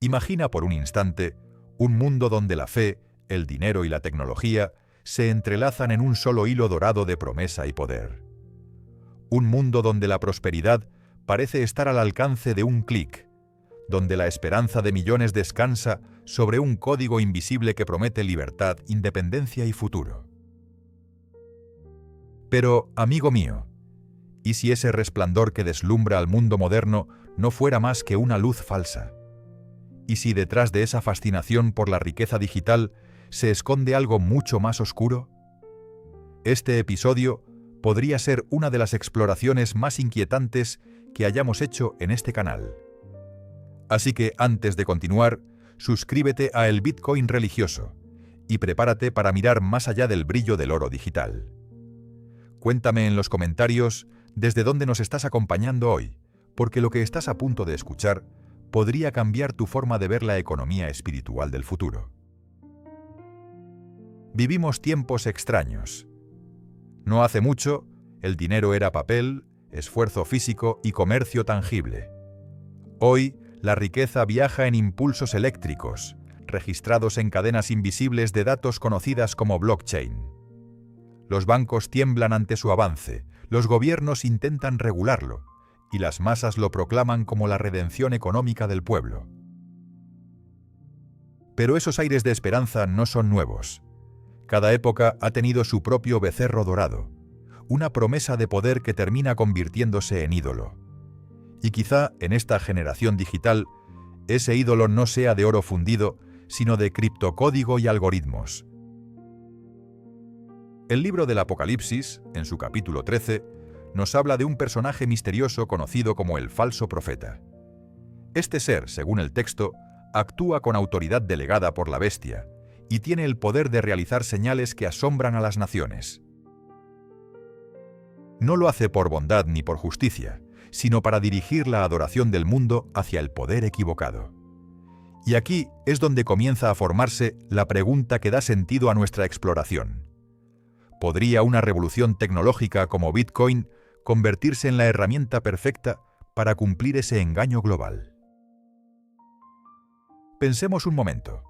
Imagina por un instante un mundo donde la fe, el dinero y la tecnología se entrelazan en un solo hilo dorado de promesa y poder. Un mundo donde la prosperidad parece estar al alcance de un clic, donde la esperanza de millones descansa sobre un código invisible que promete libertad, independencia y futuro. Pero, amigo mío, ¿y si ese resplandor que deslumbra al mundo moderno no fuera más que una luz falsa? ¿Y si detrás de esa fascinación por la riqueza digital se esconde algo mucho más oscuro? Este episodio podría ser una de las exploraciones más inquietantes que hayamos hecho en este canal. Así que antes de continuar, suscríbete a El Bitcoin Religioso y prepárate para mirar más allá del brillo del oro digital. Cuéntame en los comentarios desde dónde nos estás acompañando hoy, porque lo que estás a punto de escuchar podría cambiar tu forma de ver la economía espiritual del futuro. Vivimos tiempos extraños. No hace mucho, el dinero era papel, esfuerzo físico y comercio tangible. Hoy, la riqueza viaja en impulsos eléctricos, registrados en cadenas invisibles de datos conocidas como blockchain. Los bancos tiemblan ante su avance, los gobiernos intentan regularlo, y las masas lo proclaman como la redención económica del pueblo. Pero esos aires de esperanza no son nuevos. Cada época ha tenido su propio becerro dorado, una promesa de poder que termina convirtiéndose en ídolo. Y quizá en esta generación digital, ese ídolo no sea de oro fundido, sino de criptocódigo y algoritmos. El libro del Apocalipsis, en su capítulo 13, nos habla de un personaje misterioso conocido como el falso profeta. Este ser, según el texto, actúa con autoridad delegada por la bestia y tiene el poder de realizar señales que asombran a las naciones. No lo hace por bondad ni por justicia, sino para dirigir la adoración del mundo hacia el poder equivocado. Y aquí es donde comienza a formarse la pregunta que da sentido a nuestra exploración. ¿Podría una revolución tecnológica como Bitcoin convertirse en la herramienta perfecta para cumplir ese engaño global? Pensemos un momento.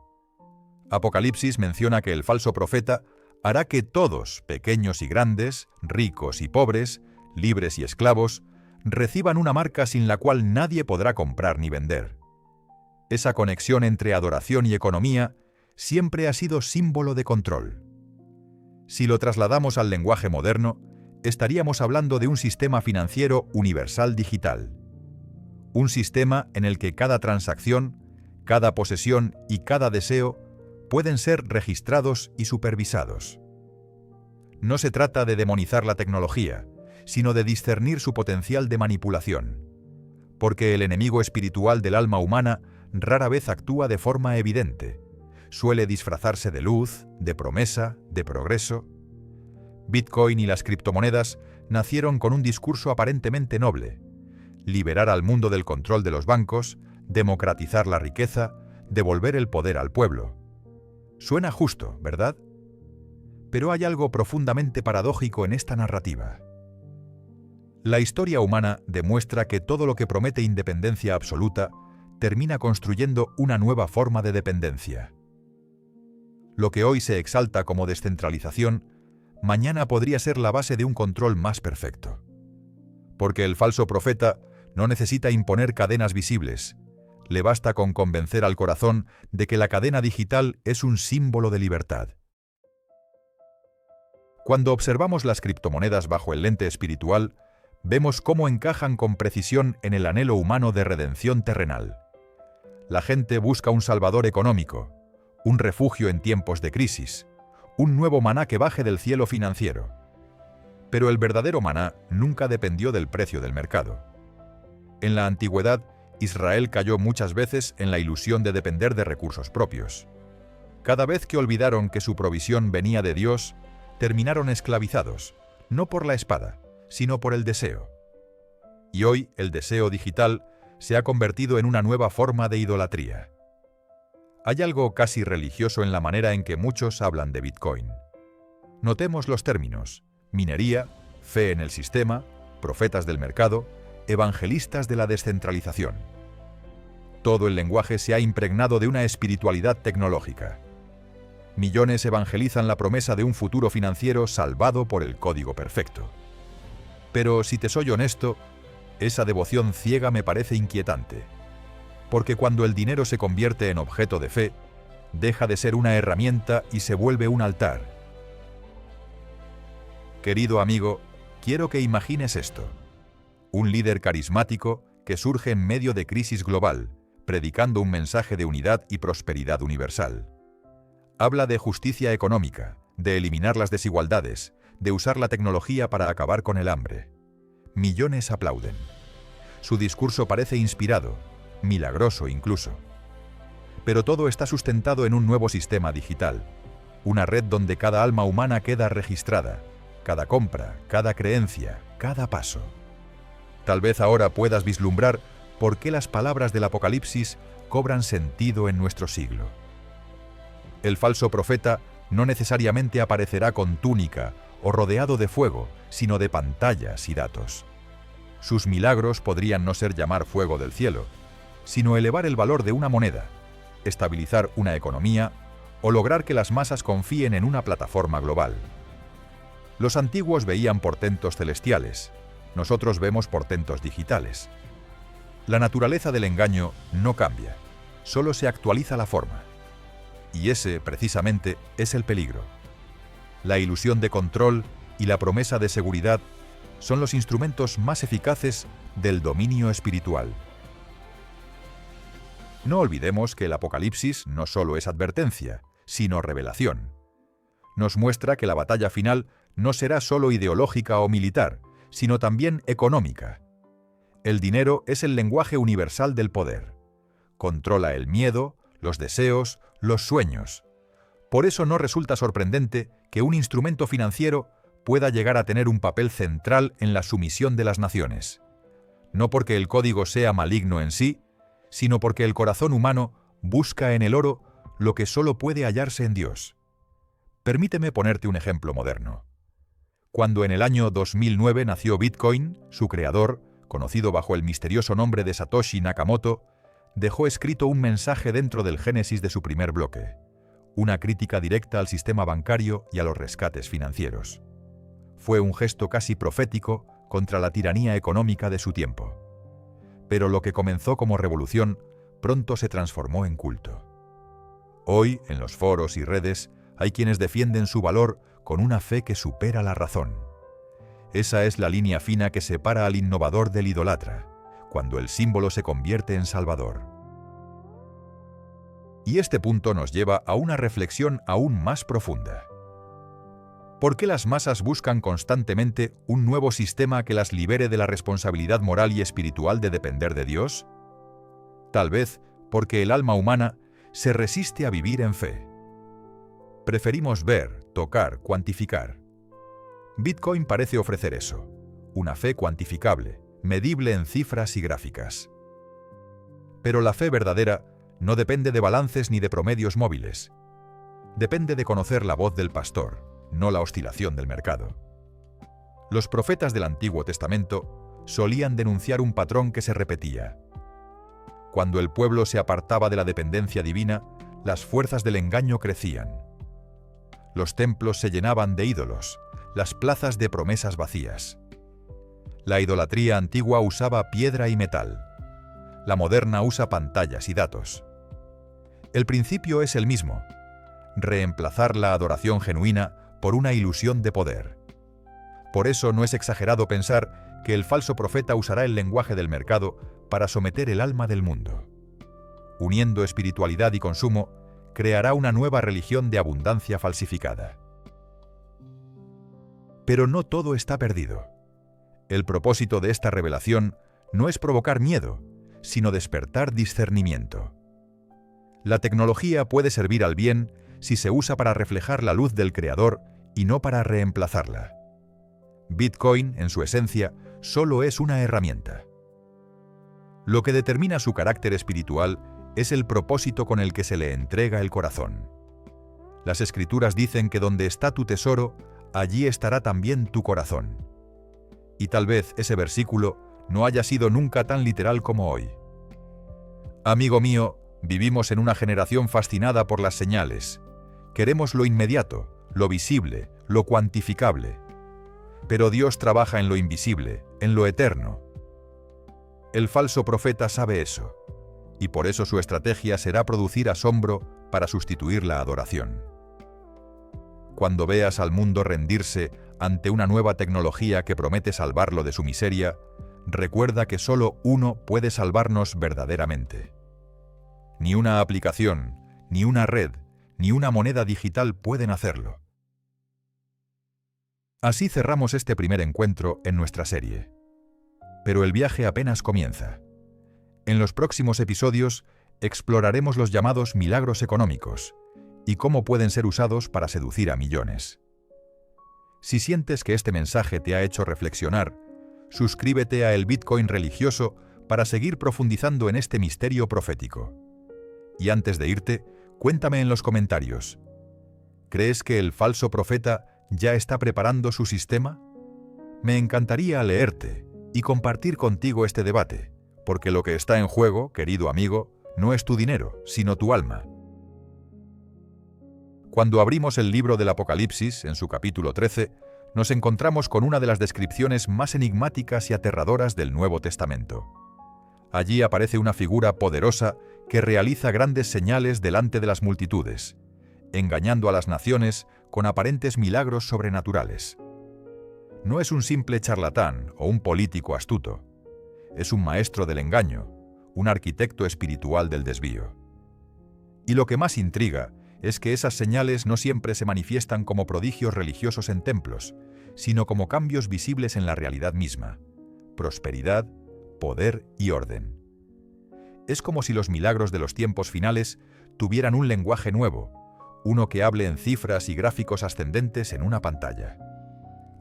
Apocalipsis menciona que el falso profeta hará que todos, pequeños y grandes, ricos y pobres, libres y esclavos, reciban una marca sin la cual nadie podrá comprar ni vender. Esa conexión entre adoración y economía siempre ha sido símbolo de control. Si lo trasladamos al lenguaje moderno, estaríamos hablando de un sistema financiero universal digital. Un sistema en el que cada transacción, cada posesión y cada deseo pueden ser registrados y supervisados. No se trata de demonizar la tecnología, sino de discernir su potencial de manipulación, porque el enemigo espiritual del alma humana rara vez actúa de forma evidente. Suele disfrazarse de luz, de promesa, de progreso. Bitcoin y las criptomonedas nacieron con un discurso aparentemente noble: liberar al mundo del control de los bancos, democratizar la riqueza, devolver el poder al pueblo. Suena justo, ¿verdad? Pero hay algo profundamente paradójico en esta narrativa. La historia humana demuestra que todo lo que promete independencia absoluta termina construyendo una nueva forma de dependencia. Lo que hoy se exalta como descentralización, mañana podría ser la base de un control más perfecto. Porque el falso profeta no necesita imponer cadenas visibles, le basta con convencer al corazón de que la cadena digital es un símbolo de libertad. Cuando observamos las criptomonedas bajo el lente espiritual, vemos cómo encajan con precisión en el anhelo humano de redención terrenal. La gente busca un salvador económico, un refugio en tiempos de crisis, un nuevo maná que baje del cielo financiero. Pero el verdadero maná nunca dependió del precio del mercado. En la antigüedad, Israel cayó muchas veces en la ilusión de depender de recursos propios. Cada vez que olvidaron que su provisión venía de Dios, terminaron esclavizados, no por la espada, sino por el deseo. Y hoy el deseo digital se ha convertido en una nueva forma de idolatría. Hay algo casi religioso en la manera en que muchos hablan de Bitcoin. Notemos los términos: minería, fe en el sistema, profetas del mercado, evangelistas de la descentralización. Todo el lenguaje se ha impregnado de una espiritualidad tecnológica. Millones evangelizan la promesa de un futuro financiero salvado por el código perfecto. Pero si te soy honesto, esa devoción ciega me parece inquietante. Porque cuando el dinero se convierte en objeto de fe, deja de ser una herramienta y se vuelve un altar. Querido amigo, quiero que imagines esto. Un líder carismático que surge en medio de crisis global, predicando un mensaje de unidad y prosperidad universal. Habla de justicia económica, de eliminar las desigualdades, de usar la tecnología para acabar con el hambre. Millones aplauden. Su discurso parece inspirado, milagroso incluso. Pero todo está sustentado en un nuevo sistema digital, una red donde cada alma humana queda registrada, cada compra, cada creencia, cada paso. Tal vez ahora puedas vislumbrar por qué las palabras del Apocalipsis cobran sentido en nuestro siglo. El falso profeta no necesariamente aparecerá con túnica o rodeado de fuego, sino de pantallas y datos. Sus milagros podrían no ser llamar fuego del cielo, sino elevar el valor de una moneda, estabilizar una economía o lograr que las masas confíen en una plataforma global. Los antiguos veían portentos celestiales, nosotros vemos portentos digitales. La naturaleza del engaño no cambia, solo se actualiza la forma. Y ese, precisamente, es el peligro. La ilusión de control y la promesa de seguridad son los instrumentos más eficaces del dominio espiritual. No olvidemos que el Apocalipsis no solo es advertencia, sino revelación. Nos muestra que la batalla final no será solo ideológica o militar, sino también económica. El dinero es el lenguaje universal del poder. Controla el miedo, los deseos, los sueños. Por eso no resulta sorprendente que un instrumento financiero pueda llegar a tener un papel central en la sumisión de las naciones. No porque el código sea maligno en sí, sino porque el corazón humano busca en el oro lo que solo puede hallarse en Dios. Permíteme ponerte un ejemplo moderno. Cuando en el año 2009 nació Bitcoin, su creador, conocido bajo el misterioso nombre de Satoshi Nakamoto, dejó escrito un mensaje dentro del génesis de su primer bloque, una crítica directa al sistema bancario y a los rescates financieros. Fue un gesto casi profético contra la tiranía económica de su tiempo. Pero lo que comenzó como revolución pronto se transformó en culto. Hoy, en los foros y redes, hay quienes defienden su valor con una fe que supera la razón. Esa es la línea fina que separa al innovador del idólatra, cuando el símbolo se convierte en salvador. Y este punto nos lleva a una reflexión aún más profunda. ¿Por qué las masas buscan constantemente un nuevo sistema que las libere de la responsabilidad moral y espiritual de depender de Dios? Tal vez porque el alma humana se resiste a vivir en fe. Preferimos ver, tocar, cuantificar. Bitcoin parece ofrecer eso, una fe cuantificable, medible en cifras y gráficas. Pero la fe verdadera no depende de balances ni de promedios móviles. Depende de conocer la voz del pastor, no la oscilación del mercado. Los profetas del Antiguo Testamento solían denunciar un patrón que se repetía. Cuando el pueblo se apartaba de la dependencia divina, las fuerzas del engaño crecían. Los templos se llenaban de ídolos, las plazas de promesas vacías. La idolatría antigua usaba piedra y metal. La moderna usa pantallas y datos. El principio es el mismo: reemplazar la adoración genuina por una ilusión de poder. Por eso no es exagerado pensar que el falso profeta usará el lenguaje del mercado para someter el alma del mundo. Uniendo espiritualidad y consumo, creará una nueva religión de abundancia falsificada. Pero no todo está perdido. El propósito de esta revelación no es provocar miedo, sino despertar discernimiento. La tecnología puede servir al bien si se usa para reflejar la luz del Creador y no para reemplazarla. Bitcoin, en su esencia, solo es una herramienta. Lo que determina su carácter espiritual es el propósito con el que se le entrega el corazón. Las Escrituras dicen que donde está tu tesoro, allí estará también tu corazón. Y tal vez ese versículo no haya sido nunca tan literal como hoy. Amigo mío, vivimos en una generación fascinada por las señales. Queremos lo inmediato, lo visible, lo cuantificable. Pero Dios trabaja en lo invisible, en lo eterno. El falso profeta sabe eso, y por eso su estrategia será producir asombro para sustituir la adoración. Cuando veas al mundo rendirse ante una nueva tecnología que promete salvarlo de su miseria, recuerda que solo uno puede salvarnos verdaderamente. Ni una aplicación, ni una red, ni una moneda digital pueden hacerlo. Así cerramos este primer encuentro en nuestra serie. Pero el viaje apenas comienza. En los próximos episodios exploraremos los llamados milagros económicos y cómo pueden ser usados para seducir a millones. Si sientes que este mensaje te ha hecho reflexionar, suscríbete a El Bitcoin Religioso para seguir profundizando en este misterio profético. Y antes de irte, cuéntame en los comentarios, ¿crees que el falso profeta ya está preparando su sistema? Me encantaría leerte y compartir contigo este debate, porque lo que está en juego, querido amigo, no es tu dinero, sino tu alma. Cuando abrimos el libro del Apocalipsis, en su capítulo 13, nos encontramos con una de las descripciones más enigmáticas y aterradoras del Nuevo Testamento. Allí aparece una figura poderosa que realiza grandes señales delante de las multitudes, engañando a las naciones con aparentes milagros sobrenaturales. No es un simple charlatán o un político astuto. Es un maestro del engaño, un arquitecto espiritual del desvío. Y lo que más intriga es que esas señales no siempre se manifiestan como prodigios religiosos en templos, sino como cambios visibles en la realidad misma: prosperidad, poder y orden. Es como si los milagros de los tiempos finales tuvieran un lenguaje nuevo, uno que hable en cifras y gráficos ascendentes en una pantalla.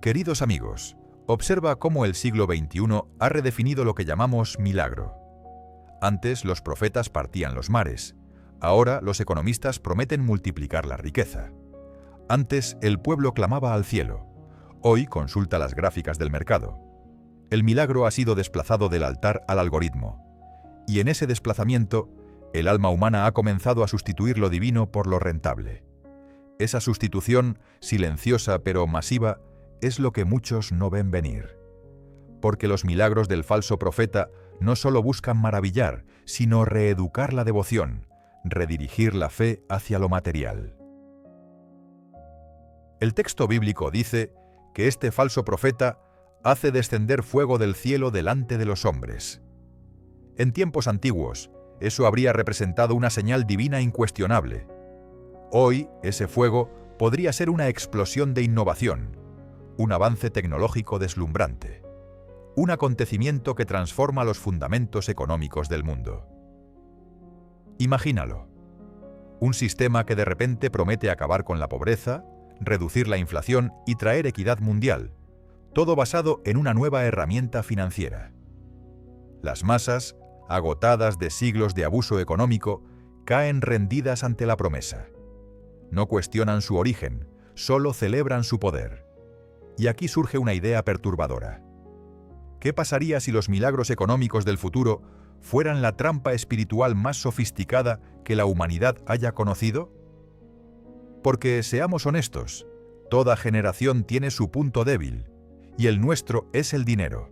Queridos amigos, observa cómo el siglo XXI ha redefinido lo que llamamos milagro. Antes los profetas partían los mares. Ahora los economistas prometen multiplicar la riqueza. Antes el pueblo clamaba al cielo. Hoy consulta las gráficas del mercado. El milagro ha sido desplazado del altar al algoritmo. Y en ese desplazamiento, el alma humana ha comenzado a sustituir lo divino por lo rentable. Esa sustitución, silenciosa pero masiva, es lo que muchos no ven venir. Porque los milagros del falso profeta no solo buscan maravillar, sino reeducar la devoción, redirigir la fe hacia lo material. El texto bíblico dice que este falso profeta hace descender fuego del cielo delante de los hombres. En tiempos antiguos, eso habría representado una señal divina incuestionable. Hoy, ese fuego podría ser una explosión de innovación, un avance tecnológico deslumbrante, un acontecimiento que transforma los fundamentos económicos del mundo. Imagínalo. Un sistema que de repente promete acabar con la pobreza, reducir la inflación y traer equidad mundial, todo basado en una nueva herramienta financiera. Las masas, agotadas de siglos de abuso económico, caen rendidas ante la promesa. No cuestionan su origen, solo celebran su poder. Y aquí surge una idea perturbadora. ¿Qué pasaría si los milagros económicos del futuro fueran la trampa espiritual más sofisticada que la humanidad haya conocido? Porque, seamos honestos, toda generación tiene su punto débil, y el nuestro es el dinero.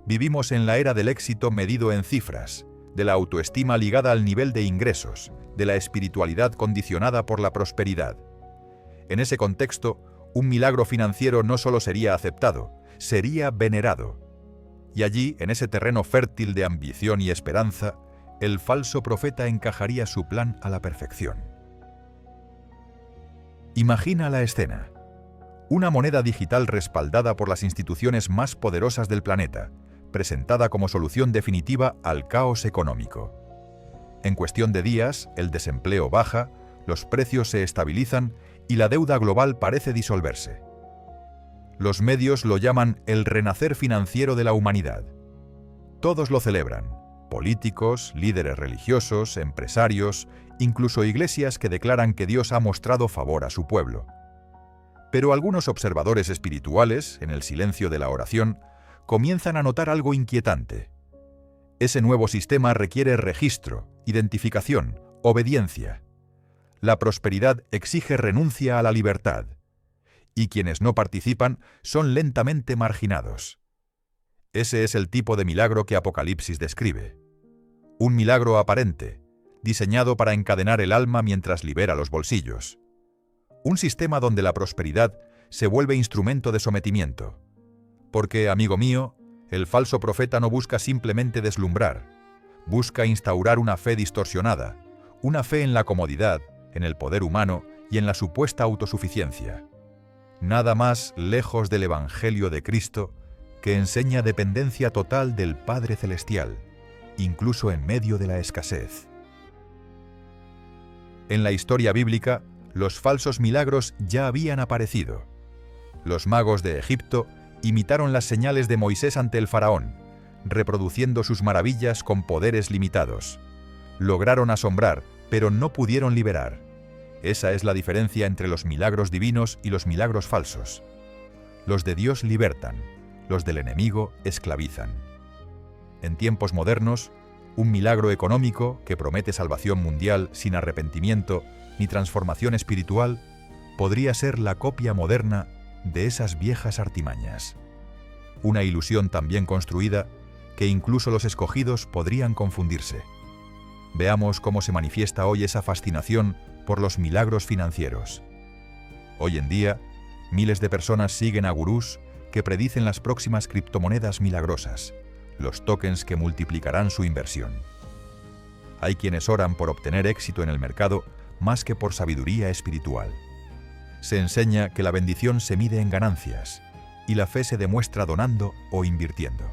Vivimos en la era del éxito medido en cifras, de la autoestima ligada al nivel de ingresos, de la espiritualidad condicionada por la prosperidad. En ese contexto, un milagro financiero no solo sería aceptado, sería venerado. Y allí, en ese terreno fértil de ambición y esperanza, el falso profeta encajaría su plan a la perfección. Imagina la escena. Una moneda digital respaldada por las instituciones más poderosas del planeta, presentada como solución definitiva al caos económico. En cuestión de días, el desempleo baja, los precios se estabilizan y la deuda global parece disolverse. Los medios lo llaman el renacer financiero de la humanidad. Todos lo celebran: políticos, líderes religiosos, empresarios, incluso iglesias que declaran que Dios ha mostrado favor a su pueblo. Pero algunos observadores espirituales, en el silencio de la oración, comienzan a notar algo inquietante. Ese nuevo sistema requiere registro, identificación, obediencia. La prosperidad exige renuncia a la libertad, y quienes no participan son lentamente marginados. Ese es el tipo de milagro que Apocalipsis describe. Un milagro aparente, diseñado para encadenar el alma mientras libera los bolsillos. Un sistema donde la prosperidad se vuelve instrumento de sometimiento. Porque, amigo mío, el falso profeta no busca simplemente deslumbrar, busca instaurar una fe distorsionada, una fe en la comodidad, en el poder humano y en la supuesta autosuficiencia. Nada más lejos del Evangelio de Cristo, que enseña dependencia total del Padre Celestial, incluso en medio de la escasez. En la historia bíblica, los falsos milagros ya habían aparecido. Los magos de Egipto imitaron las señales de Moisés ante el faraón, reproduciendo sus maravillas con poderes limitados. Lograron asombrar, pero no pudieron liberar. Esa es la diferencia entre los milagros divinos y los milagros falsos. Los de Dios libertan, los del enemigo esclavizan. En tiempos modernos, un milagro económico que promete salvación mundial sin arrepentimiento ni transformación espiritual podría ser la copia moderna de esas viejas artimañas. Una ilusión tan bien construida que incluso los escogidos podrían confundirse. Veamos cómo se manifiesta hoy esa fascinación por los milagros financieros. Hoy en día, miles de personas siguen a gurús que predicen las próximas criptomonedas milagrosas, los tokens que multiplicarán su inversión. Hay quienes oran por obtener éxito en el mercado más que por sabiduría espiritual. Se enseña que la bendición se mide en ganancias y la fe se demuestra donando o invirtiendo.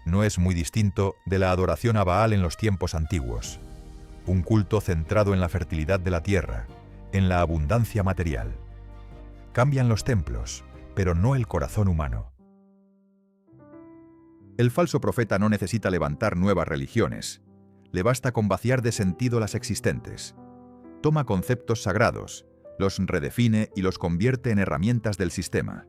No es muy distinto de la adoración a Baal en los tiempos antiguos, un culto centrado en la fertilidad de la tierra, en la abundancia material. Cambian los templos, pero no el corazón humano. El falso profeta no necesita levantar nuevas religiones, le basta con vaciar de sentido las existentes. Toma conceptos sagrados, los redefine y los convierte en herramientas del sistema.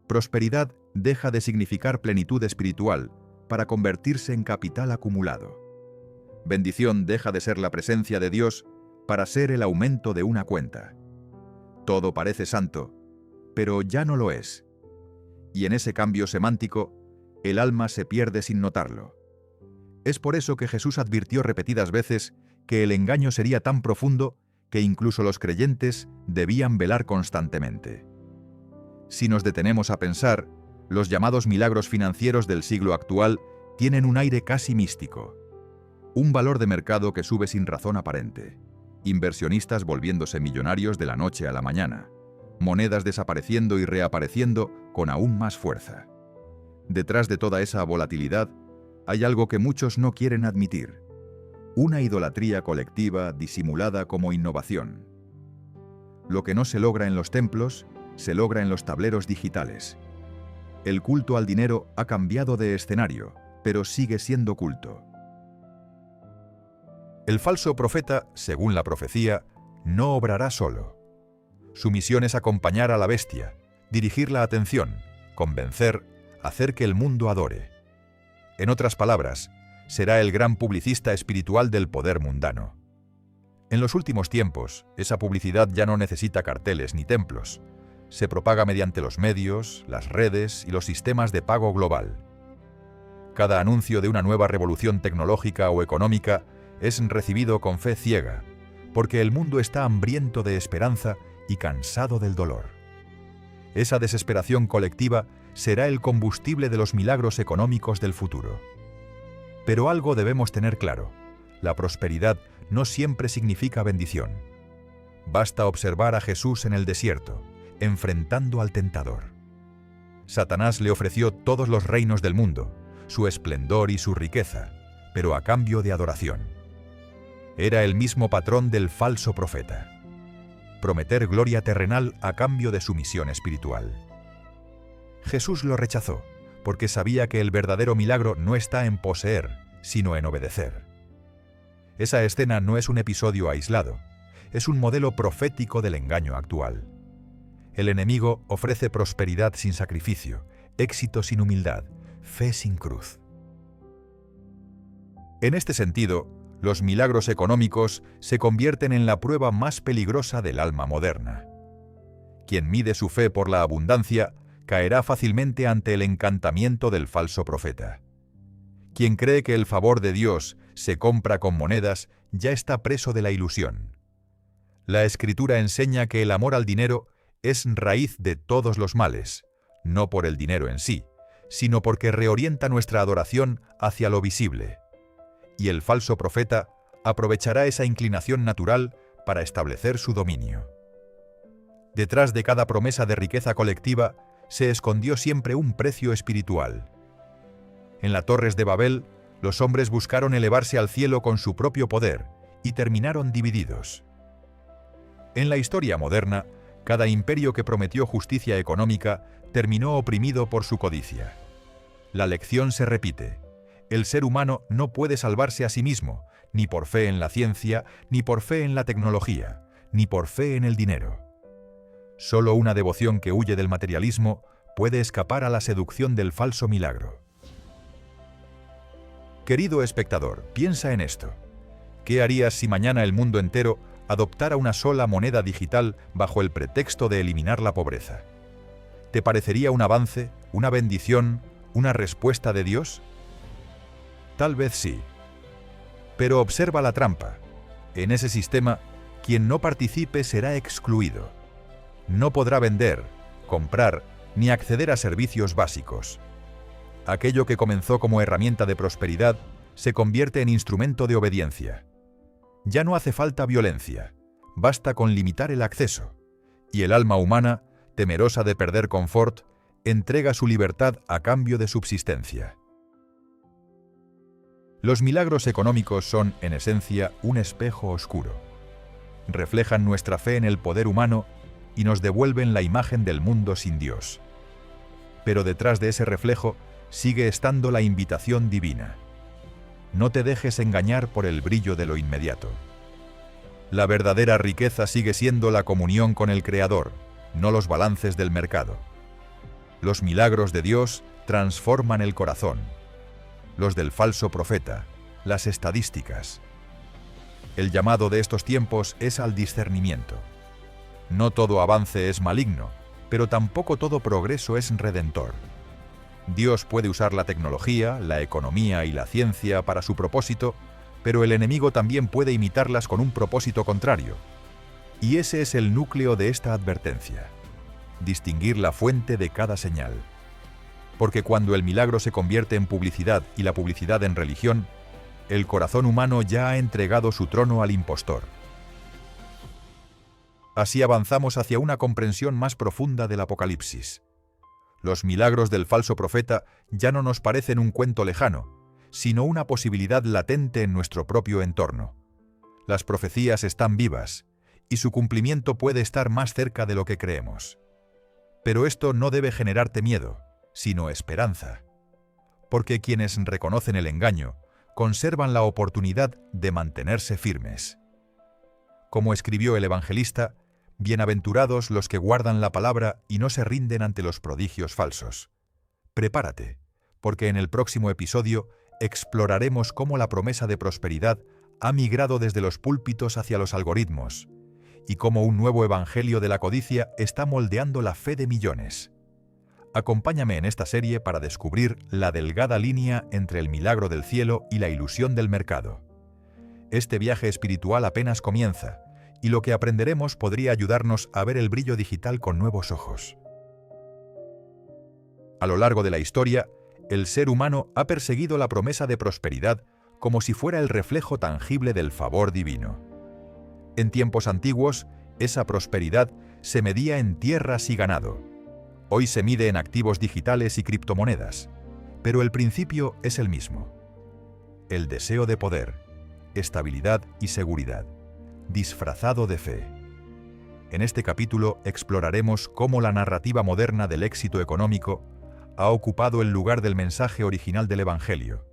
Prosperidad deja de significar plenitud espiritual para convertirse en capital acumulado. Bendición deja de ser la presencia de Dios para ser el aumento de una cuenta. Todo parece santo, pero ya no lo es. Y en ese cambio semántico, el alma se pierde sin notarlo. Es por eso que Jesús advirtió repetidas veces que el engaño sería tan profundo que incluso los creyentes debían velar constantemente. Si nos detenemos a pensar, los llamados milagros financieros del siglo actual tienen un aire casi místico. Un valor de mercado que sube sin razón aparente. Inversionistas volviéndose millonarios de la noche a la mañana. Monedas desapareciendo y reapareciendo con aún más fuerza. Detrás de toda esa volatilidad hay algo que muchos no quieren admitir. Una idolatría colectiva disimulada como innovación. Lo que no se logra en los templos, se logra en los tableros digitales. El culto al dinero ha cambiado de escenario, pero sigue siendo culto. El falso profeta, según la profecía, no obrará solo. Su misión es acompañar a la bestia, dirigir la atención, convencer, hacer que el mundo adore. En otras palabras, será el gran publicista espiritual del poder mundano. En los últimos tiempos, esa publicidad ya no necesita carteles ni templos. Se propaga mediante los medios, las redes y los sistemas de pago global. Cada anuncio de una nueva revolución tecnológica o económica es recibido con fe ciega, porque el mundo está hambriento de esperanza y cansado del dolor. Esa desesperación colectiva será el combustible de los milagros económicos del futuro. Pero algo debemos tener claro: la prosperidad no siempre significa bendición. Basta observar a Jesús en el desierto, enfrentando al tentador. Satanás le ofreció todos los reinos del mundo, su esplendor y su riqueza, pero a cambio de adoración. Era el mismo patrón del falso profeta: prometer gloria terrenal a cambio de sumisión espiritual. Jesús lo rechazó, porque sabía que el verdadero milagro no está en poseer, sino en obedecer. Esa escena no es un episodio aislado, es un modelo profético del engaño actual. El enemigo ofrece prosperidad sin sacrificio, éxito sin humildad, fe sin cruz. En este sentido, los milagros económicos se convierten en la prueba más peligrosa del alma moderna. Quien mide su fe por la abundancia caerá fácilmente ante el encantamiento del falso profeta. Quien cree que el favor de Dios se compra con monedas ya está preso de la ilusión. La Escritura enseña que el amor al dinero es raíz de todos los males, no por el dinero en sí, sino porque reorienta nuestra adoración hacia lo visible. Y el falso profeta aprovechará esa inclinación natural para establecer su dominio. Detrás de cada promesa de riqueza colectiva se escondió siempre un precio espiritual. En las torres de Babel, los hombres buscaron elevarse al cielo con su propio poder y terminaron divididos. En la historia moderna, cada imperio que prometió justicia económica terminó oprimido por su codicia. La lección se repite. El ser humano no puede salvarse a sí mismo, ni por fe en la ciencia, ni por fe en la tecnología, ni por fe en el dinero. Solo una devoción que huye del materialismo puede escapar a la seducción del falso milagro. Querido espectador, piensa en esto. ¿Qué harías si mañana el mundo entero adoptara una sola moneda digital bajo el pretexto de eliminar la pobreza? ¿Te parecería un avance, una bendición, una respuesta de Dios? Tal vez sí. Pero observa la trampa. En ese sistema, quien no participe será excluido. No podrá vender, comprar, ni acceder a servicios básicos. Aquello que comenzó como herramienta de prosperidad se convierte en instrumento de obediencia. Ya no hace falta violencia, basta con limitar el acceso, y el alma humana, temerosa de perder confort, entrega su libertad a cambio de subsistencia. Los milagros económicos son, en esencia, un espejo oscuro. Reflejan nuestra fe en el poder humano y nos devuelven la imagen del mundo sin Dios. Pero detrás de ese reflejo sigue estando la invitación divina. No te dejes engañar por el brillo de lo inmediato. La verdadera riqueza sigue siendo la comunión con el Creador, no los balances del mercado. Los milagros de Dios transforman el corazón. Los del falso profeta, las estadísticas. El llamado de estos tiempos es al discernimiento. No todo avance es maligno, pero tampoco todo progreso es redentor. Dios puede usar la tecnología, la economía y la ciencia para su propósito, pero el enemigo también puede imitarlas con un propósito contrario. Y ese es el núcleo de esta advertencia: distinguir la fuente de cada señal. Porque cuando el milagro se convierte en publicidad y la publicidad en religión, el corazón humano ya ha entregado su trono al impostor. Así avanzamos hacia una comprensión más profunda del Apocalipsis. Los milagros del falso profeta ya no nos parecen un cuento lejano, sino una posibilidad latente en nuestro propio entorno. Las profecías están vivas, y su cumplimiento puede estar más cerca de lo que creemos. Pero esto no debe generarte miedo, sino esperanza. Porque quienes reconocen el engaño, conservan la oportunidad de mantenerse firmes. Como escribió el evangelista, bienaventurados los que guardan la palabra y no se rinden ante los prodigios falsos. Prepárate, porque en el próximo episodio exploraremos cómo la promesa de prosperidad ha migrado desde los púlpitos hacia los algoritmos, y cómo un nuevo evangelio de la codicia está moldeando la fe de millones. Acompáñame en esta serie para descubrir la delgada línea entre el milagro del cielo y la ilusión del mercado. Este viaje espiritual apenas comienza, y lo que aprenderemos podría ayudarnos a ver el brillo digital con nuevos ojos. A lo largo de la historia, el ser humano ha perseguido la promesa de prosperidad como si fuera el reflejo tangible del favor divino. En tiempos antiguos, esa prosperidad se medía en tierras y ganado. Hoy se mide en activos digitales y criptomonedas, pero el principio es el mismo. El deseo de poder, estabilidad y seguridad, disfrazado de fe. En este capítulo exploraremos cómo la narrativa moderna del éxito económico ha ocupado el lugar del mensaje original del Evangelio,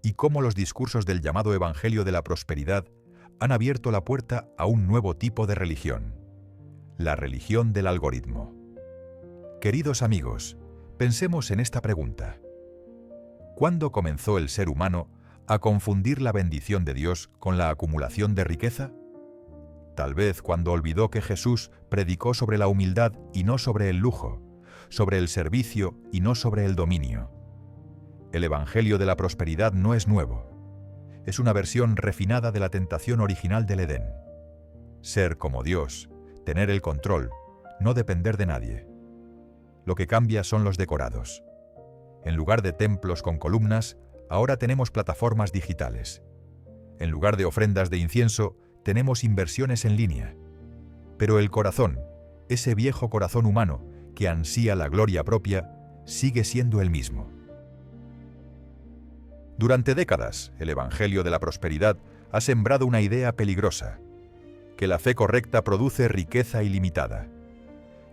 y cómo los discursos del llamado Evangelio de la Prosperidad han abierto la puerta a un nuevo tipo de religión: la religión del algoritmo. Queridos amigos, pensemos en esta pregunta. ¿Cuándo comenzó el ser humano a confundir la bendición de Dios con la acumulación de riqueza? Tal vez cuando olvidó que Jesús predicó sobre la humildad y no sobre el lujo, sobre el servicio y no sobre el dominio. El Evangelio de la prosperidad no es nuevo. Es una versión refinada de la tentación original del Edén. Ser como Dios, tener el control, no depender de nadie. Lo que cambia son los decorados. En lugar de templos con columnas, ahora tenemos plataformas digitales. En lugar de ofrendas de incienso, tenemos inversiones en línea. Pero el corazón, ese viejo corazón humano que ansía la gloria propia, sigue siendo el mismo. Durante décadas, el Evangelio de la prosperidad ha sembrado una idea peligrosa: que la fe correcta produce riqueza ilimitada,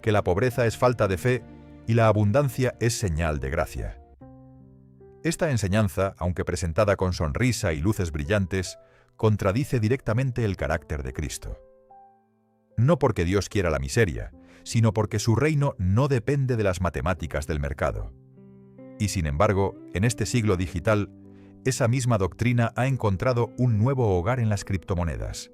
que la pobreza es falta de fe y la abundancia es señal de gracia. Esta enseñanza, aunque presentada con sonrisa y luces brillantes, contradice directamente el carácter de Cristo. No porque Dios quiera la miseria, sino porque su reino no depende de las matemáticas del mercado. Y sin embargo, en este siglo digital, esa misma doctrina ha encontrado un nuevo hogar en las criptomonedas.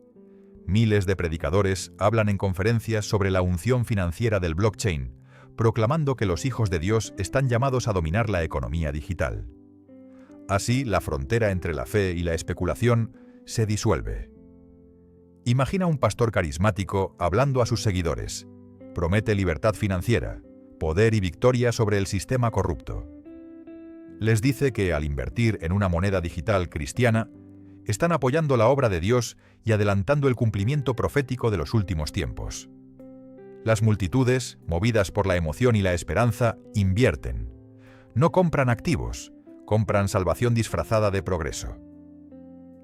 Miles de predicadores hablan en conferencias sobre la unción financiera del blockchain, proclamando que los hijos de Dios están llamados a dominar la economía digital. Así, la frontera entre la fe y la especulación se disuelve. Imagina un pastor carismático hablando a sus seguidores. Promete libertad financiera, poder y victoria sobre el sistema corrupto. Les dice que al invertir en una moneda digital cristiana, están apoyando la obra de Dios y adelantando el cumplimiento profético de los últimos tiempos. Las multitudes, movidas por la emoción y la esperanza, invierten. No compran activos, compran salvación disfrazada de progreso.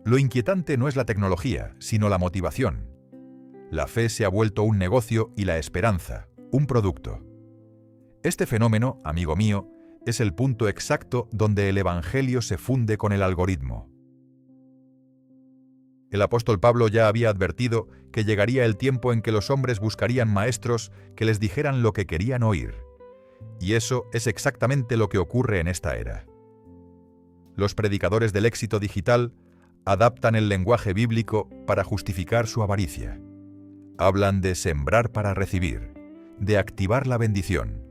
Lo inquietante no es la tecnología, sino la motivación. La fe se ha vuelto un negocio y la esperanza, un producto. Este fenómeno, amigo mío, es el punto exacto donde el Evangelio se funde con el algoritmo. El apóstol Pablo ya había advertido que llegaría el tiempo en que los hombres buscarían maestros que les dijeran lo que querían oír. Y eso es exactamente lo que ocurre en esta era. Los predicadores del éxito digital adaptan el lenguaje bíblico para justificar su avaricia. Hablan de sembrar para recibir, de activar la bendición,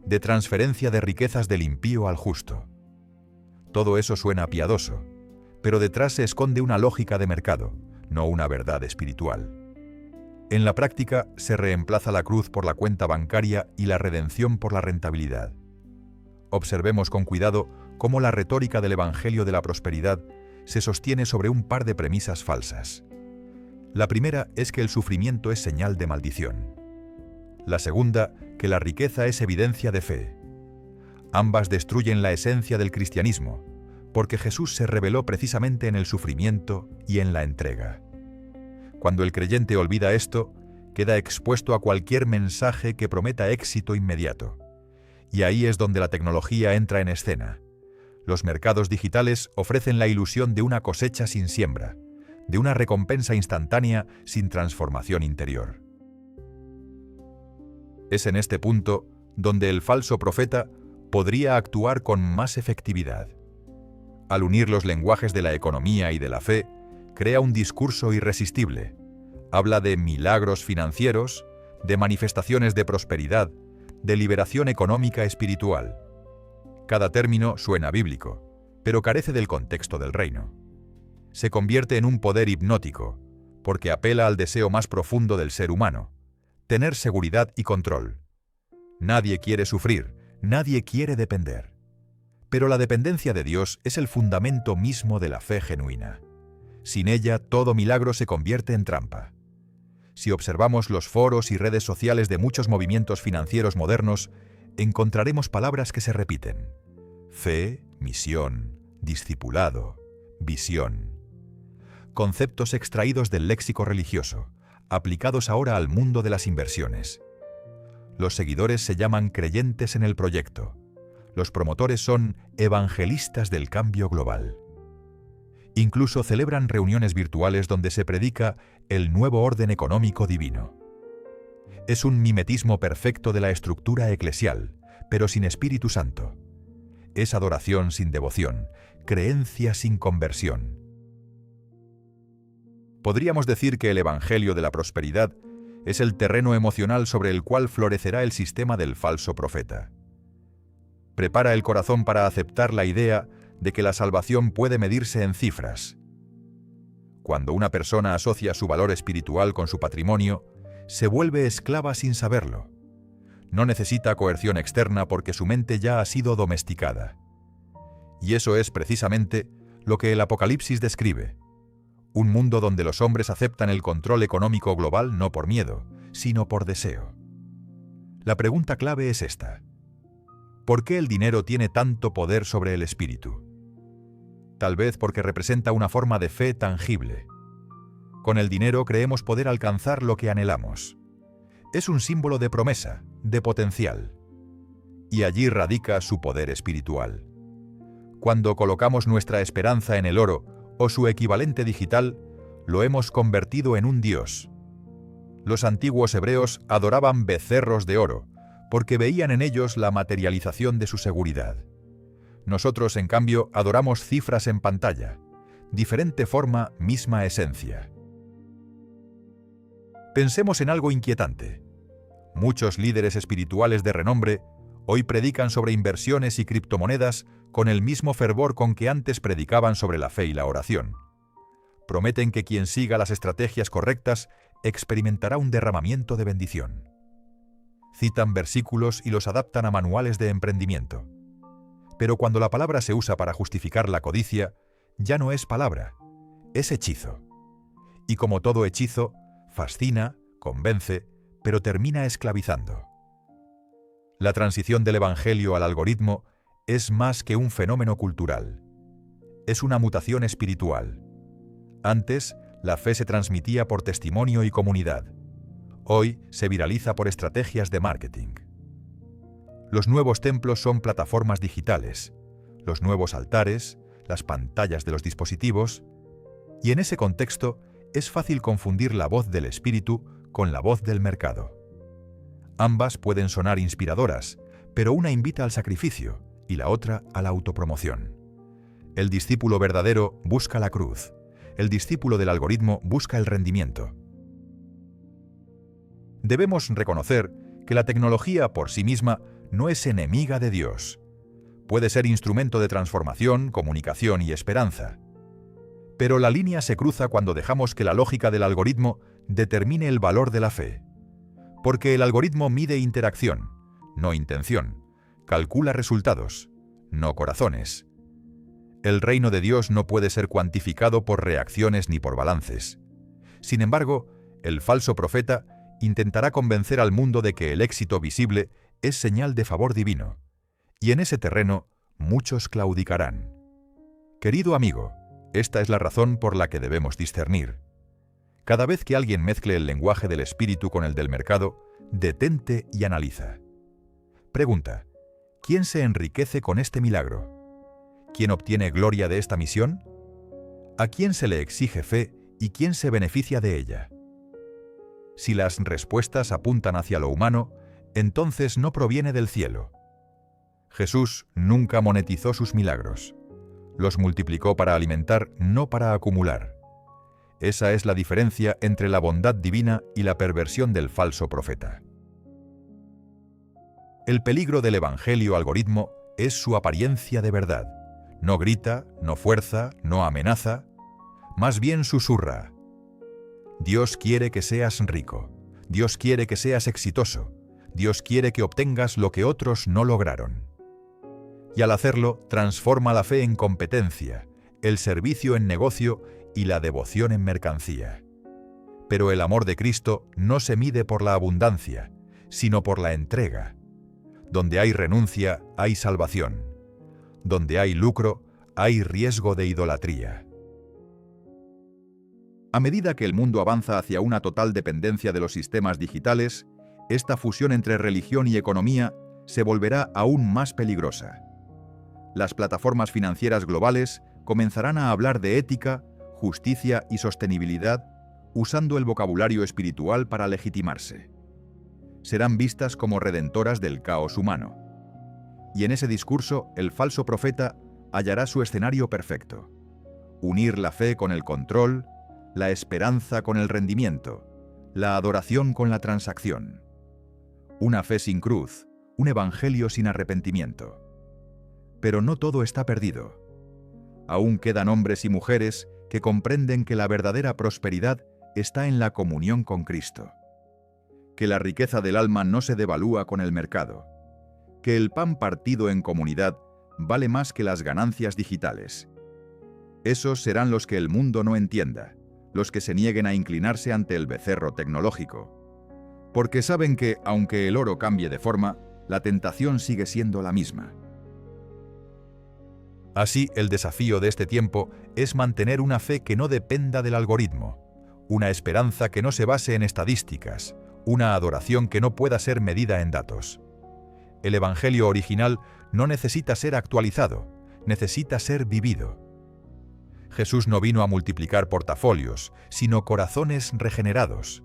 de transferencia de riquezas del impío al justo. Todo eso suena piadoso, pero detrás se esconde una lógica de mercado, no una verdad espiritual. En la práctica se reemplaza la cruz por la cuenta bancaria y la redención por la rentabilidad. Observemos con cuidado cómo la retórica del Evangelio de la prosperidad se sostiene sobre un par de premisas falsas. La primera es que el sufrimiento es señal de maldición. La segunda, que la riqueza es evidencia de fe. Ambas destruyen la esencia del cristianismo, porque Jesús se reveló precisamente en el sufrimiento y en la entrega. Cuando el creyente olvida esto, queda expuesto a cualquier mensaje que prometa éxito inmediato. Y ahí es donde la tecnología entra en escena. Los mercados digitales ofrecen la ilusión de una cosecha sin siembra, de una recompensa instantánea sin transformación interior. Es en este punto donde el falso profeta podría actuar con más efectividad. Al unir los lenguajes de la economía y de la fe, crea un discurso irresistible. Habla de milagros financieros, de manifestaciones de prosperidad, de liberación económica espiritual. Cada término suena bíblico, pero carece del contexto del reino. Se convierte en un poder hipnótico, porque apela al deseo más profundo del ser humano: tener seguridad y control. Nadie quiere sufrir, nadie quiere depender. Pero la dependencia de Dios es el fundamento mismo de la fe genuina. Sin ella, todo milagro se convierte en trampa. Si observamos los foros y redes sociales de muchos movimientos financieros modernos, encontraremos palabras que se repiten: fe, misión, discipulado, visión. Conceptos extraídos del léxico religioso, aplicados ahora al mundo de las inversiones. Los seguidores se llaman creyentes en el proyecto. Los promotores son evangelistas del cambio global. Incluso celebran reuniones virtuales donde se predica el nuevo orden económico divino. Es un mimetismo perfecto de la estructura eclesial, pero sin Espíritu Santo. Es adoración sin devoción, creencia sin conversión. Podríamos decir que el Evangelio de la prosperidad es el terreno emocional sobre el cual florecerá el sistema del falso profeta. Prepara el corazón para aceptar la idea de que la salvación puede medirse en cifras. Cuando una persona asocia su valor espiritual con su patrimonio, se vuelve esclava sin saberlo. No necesita coerción externa porque su mente ya ha sido domesticada. Y eso es precisamente lo que el Apocalipsis describe. Un mundo donde los hombres aceptan el control económico global no por miedo, sino por deseo. La pregunta clave es esta: ¿por qué el dinero tiene tanto poder sobre el espíritu? Tal vez porque representa una forma de fe tangible. Con el dinero creemos poder alcanzar lo que anhelamos. Es un símbolo de promesa, de potencial. Y allí radica su poder espiritual. Cuando colocamos nuestra esperanza en el oro o su equivalente digital, lo hemos convertido en un dios. Los antiguos hebreos adoraban becerros de oro, porque veían en ellos la materialización de su seguridad. Nosotros, en cambio, adoramos cifras en pantalla. Diferente forma, misma esencia. Pensemos en algo inquietante. Muchos líderes espirituales de renombre hoy predican sobre inversiones y criptomonedas con el mismo fervor con que antes predicaban sobre la fe y la oración. Prometen que quien siga las estrategias correctas experimentará un derramamiento de bendición. Citan versículos y los adaptan a manuales de emprendimiento. Pero cuando la palabra se usa para justificar la codicia, ya no es palabra, es hechizo. Y como todo hechizo, fascina, convence, pero termina esclavizando. La transición del Evangelio al algoritmo es más que un fenómeno cultural. Es una mutación espiritual. Antes, la fe se transmitía por testimonio y comunidad. Hoy se viraliza por estrategias de marketing. Los nuevos templos son plataformas digitales, los nuevos altares, las pantallas de los dispositivos, y en ese contexto es fácil confundir la voz del espíritu con la voz del mercado. Ambas pueden sonar inspiradoras, pero una invita al sacrificio y la otra a la autopromoción. El discípulo verdadero busca la cruz. El discípulo del algoritmo busca el rendimiento. Debemos reconocer que la tecnología por sí misma no es enemiga de Dios. Puede ser instrumento de transformación, comunicación y esperanza. Pero la línea se cruza cuando dejamos que la lógica del algoritmo determine el valor de la fe. Porque el algoritmo mide interacción, no intención, calcula resultados, no corazones. El reino de Dios no puede ser cuantificado por reacciones ni por balances. Sin embargo, el falso profeta intentará convencer al mundo de que el éxito visible es señal de favor divino, y en ese terreno muchos claudicarán. Querido amigo, esta es la razón por la que debemos discernir. Cada vez que alguien mezcle el lenguaje del espíritu con el del mercado, detente y analiza. Pregunta: ¿quién se enriquece con este milagro? ¿Quién obtiene gloria de esta misión? ¿A quién se le exige fe y quién se beneficia de ella? Si las respuestas apuntan hacia lo humano, entonces no proviene del cielo. Jesús nunca monetizó sus milagros. Los multiplicó para alimentar, no para acumular. Esa es la diferencia entre la bondad divina y la perversión del falso profeta. El peligro del evangelio algoritmo es su apariencia de verdad. No grita, no fuerza, no amenaza, más bien susurra. Dios quiere que seas rico. Dios quiere que seas exitoso. Dios quiere que obtengas lo que otros no lograron. Y al hacerlo, transforma la fe en competencia, el servicio en negocio y la devoción en mercancía. Pero el amor de Cristo no se mide por la abundancia, sino por la entrega. Donde hay renuncia, hay salvación. Donde hay lucro, hay riesgo de idolatría. A medida que el mundo avanza hacia una total dependencia de los sistemas digitales, esta fusión entre religión y economía se volverá aún más peligrosa. Las plataformas financieras globales comenzarán a hablar de ética, justicia y sostenibilidad usando el vocabulario espiritual para legitimarse. Serán vistas como redentoras del caos humano. Y en ese discurso, el falso profeta hallará su escenario perfecto: unir la fe con el control, la esperanza con el rendimiento, la adoración con la transacción. Una fe sin cruz, un evangelio sin arrepentimiento. Pero no todo está perdido. Aún quedan hombres y mujeres que comprenden que la verdadera prosperidad está en la comunión con Cristo, que la riqueza del alma no se devalúa con el mercado, que el pan partido en comunidad vale más que las ganancias digitales. Esos serán los que el mundo no entienda, los que se nieguen a inclinarse ante el becerro tecnológico, porque saben que, aunque el oro cambie de forma, la tentación sigue siendo la misma. Así, el desafío de este tiempo es mantener una fe que no dependa del algoritmo, una esperanza que no se base en estadísticas, una adoración que no pueda ser medida en datos. El Evangelio original no necesita ser actualizado, necesita ser vivido. Jesús no vino a multiplicar portafolios, sino corazones regenerados.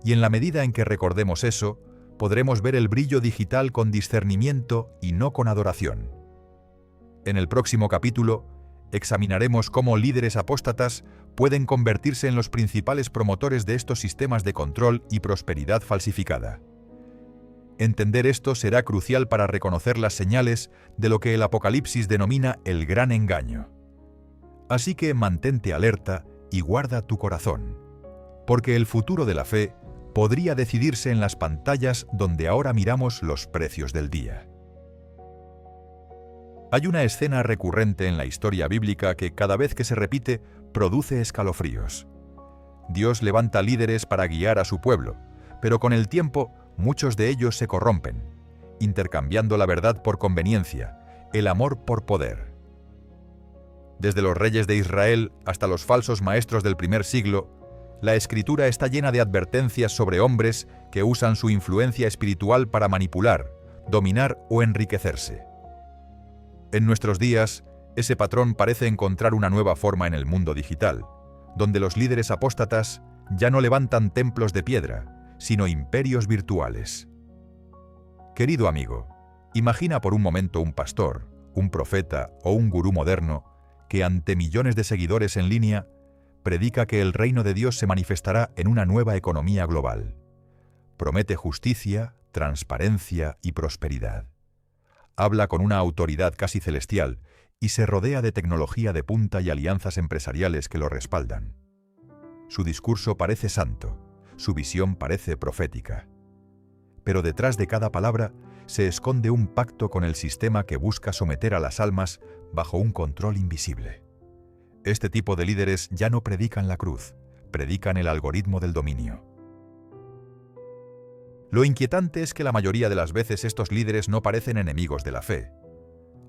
Y en la medida en que recordemos eso, podremos ver el brillo digital con discernimiento y no con adoración. En el próximo capítulo, examinaremos cómo líderes apóstatas pueden convertirse en los principales promotores de estos sistemas de control y prosperidad falsificada. Entender esto será crucial para reconocer las señales de lo que el Apocalipsis denomina el gran engaño. Así que mantente alerta y guarda tu corazón, porque el futuro de la fe podría decidirse en las pantallas donde ahora miramos los precios del día. Hay una escena recurrente en la historia bíblica que cada vez que se repite produce escalofríos. Dios levanta líderes para guiar a su pueblo, pero con el tiempo muchos de ellos se corrompen, intercambiando la verdad por conveniencia, el amor por poder. Desde los reyes de Israel hasta los falsos maestros del primer siglo, la Escritura está llena de advertencias sobre hombres que usan su influencia espiritual para manipular, dominar o enriquecerse. En nuestros días, ese patrón parece encontrar una nueva forma en el mundo digital, donde los líderes apóstatas ya no levantan templos de piedra, sino imperios virtuales. Querido amigo, imagina por un momento un pastor, un profeta o un gurú moderno que ante millones de seguidores en línea predica que el reino de Dios se manifestará en una nueva economía global. Promete justicia, transparencia y prosperidad. Habla con una autoridad casi celestial y se rodea de tecnología de punta y alianzas empresariales que lo respaldan. Su discurso parece santo, su visión parece profética. Pero detrás de cada palabra se esconde un pacto con el sistema que busca someter a las almas bajo un control invisible. Este tipo de líderes ya no predican la cruz, predican el algoritmo del dominio. Lo inquietante es que la mayoría de las veces estos líderes no parecen enemigos de la fe.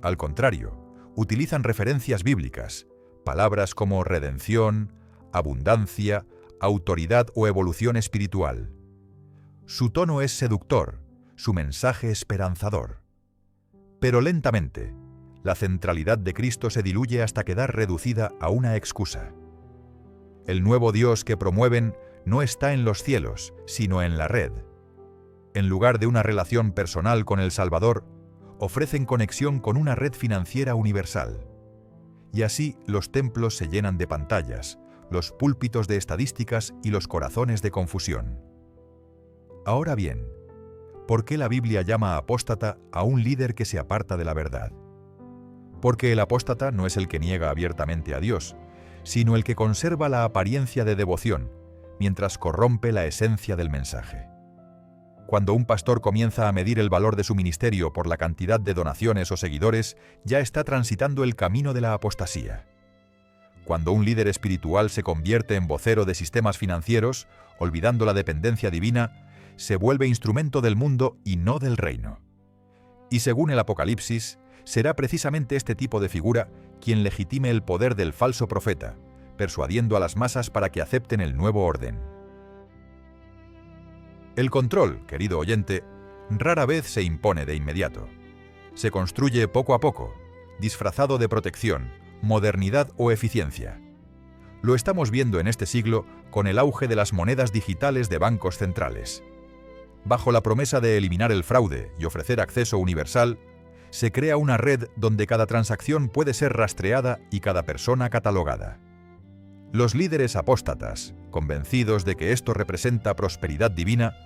Al contrario, utilizan referencias bíblicas, palabras como redención, abundancia, autoridad o evolución espiritual. Su tono es seductor, su mensaje esperanzador. Pero lentamente, la centralidad de Cristo se diluye hasta quedar reducida a una excusa. El nuevo Dios que promueven no está en los cielos, sino en la red. En lugar de una relación personal con el Salvador, ofrecen conexión con una red financiera universal. Y así los templos se llenan de pantallas, los púlpitos de estadísticas y los corazones de confusión. Ahora bien, ¿por qué la Biblia llama apóstata a un líder que se aparta de la verdad? Porque el apóstata no es el que niega abiertamente a Dios, sino el que conserva la apariencia de devoción, mientras corrompe la esencia del mensaje. Cuando un pastor comienza a medir el valor de su ministerio por la cantidad de donaciones o seguidores, ya está transitando el camino de la apostasía. Cuando un líder espiritual se convierte en vocero de sistemas financieros, olvidando la dependencia divina, se vuelve instrumento del mundo y no del reino. Y según el Apocalipsis, será precisamente este tipo de figura quien legitime el poder del falso profeta, persuadiendo a las masas para que acepten el nuevo orden. El control, querido oyente, rara vez se impone de inmediato. Se construye poco a poco, disfrazado de protección, modernidad o eficiencia. Lo estamos viendo en este siglo con el auge de las monedas digitales de bancos centrales. Bajo la promesa de eliminar el fraude y ofrecer acceso universal, se crea una red donde cada transacción puede ser rastreada y cada persona catalogada. Los líderes apóstatas, convencidos de que esto representa prosperidad divina,